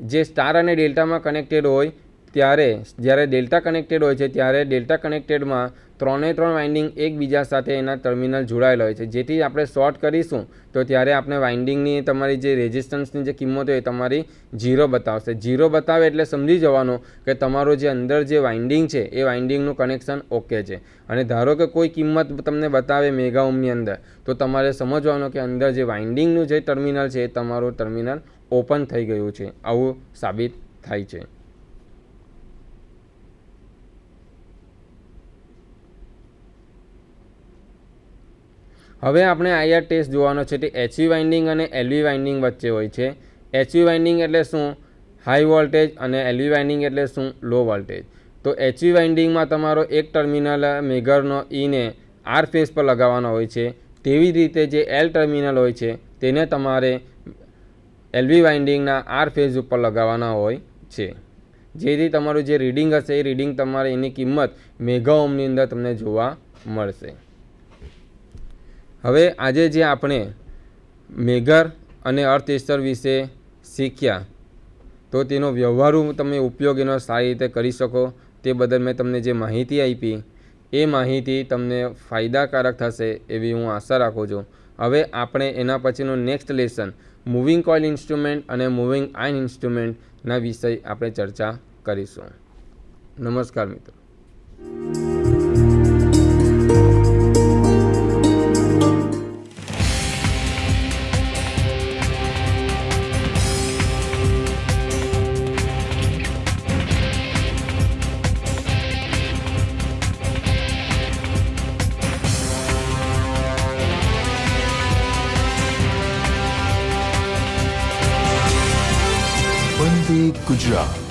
જે સ્ટાર અને ડેલ્ટામાં કનેક્ટેડ હોય જ્યારે ડેલ્ટા કનેક્ટેડ હોય છે ત્યારે ડેલ્ટા કનેક્ટેડમાં 3 વાઇન્ડિંગ એકબીજા સાથે એના ટર્મિનલ જોડાયેલા હોય છે. જેથી આપણે શોર્ટ કરીશું તો ત્યારે આપણે વાઇન્ડિંગની તમારી જે રેઝિસ્ટન્સની જે કિંમત હોય તમારી 0 બતાવશે. 0 બતાવે એટલે સમજી જવાનું કે તમારો જે અંદર જે વાઇન્ડિંગ છે એ વાઇન્ડિંગનું કનેક્શન ઓકે છે. અને ધારો કે કોઈ કિંમત તમને બતાવે મેગા ઓહ્મની અંદર તો તમારે સમજવાનું કે અંદર જે વાઇન્ડિંગનું જે ટર્મિનલ છે એ તમારું ટર્મિનલ ઓપન થઈ ગયું છે. આવું સાબિત થાય છે. હવે આપણે આઈઆર ટેસ્ટ જોવાનો છે તે એચવી વાઇન્ડિંગ અને એલવી વાઇન્ડિંગ વચ્ચે હોય છે. એચવી વાઇન્ડિંગ એટલે શું? High voltage. અને એલવી વાઇન્ડિંગ એટલે શું? Low voltage. તો એચવી વાઇન્ડિંગમાં તમારો એક ટર્મિનલ મેગરનો ઈને આર ફેઝ પર લગાવવાનો હોય છે. તેવી જ રીતે જે એલ ટર્મિનલ હોય છે તેને તમારે એલવી વાઇન્ડિંગના આર ફેઝ ઉપર લગાવવાના હોય છે. જેથી તમારું જે રીડિંગ હશે એ રીડિંગ તમારે એની કિંમત મેગા ઓહ્મની અંદર તમને જોવા મળશે. હવે આજે જે આપણે મેગર અને અર્થ ટેસ્ટર વિશે શીખ્યા તો તેનો વ્યવહારુ તમે ઉપયોગ એનો સારી રીતે કરી શકો તે બદલ મેં તમને જે માહિતી આપી એ માહિતી તમને ફાયદાકારક થશે એવી હું આશા રાખું છું. હવે આપણે એના પછીનો next lesson moving coil instrument અને મૂવિંગ આયન ઇન્સ્ટ્રુમેન્ટના વિષય આપણે ચર્ચા કરીશું. નમસ્કાર મિત્રો. વંદે ગુજરાત.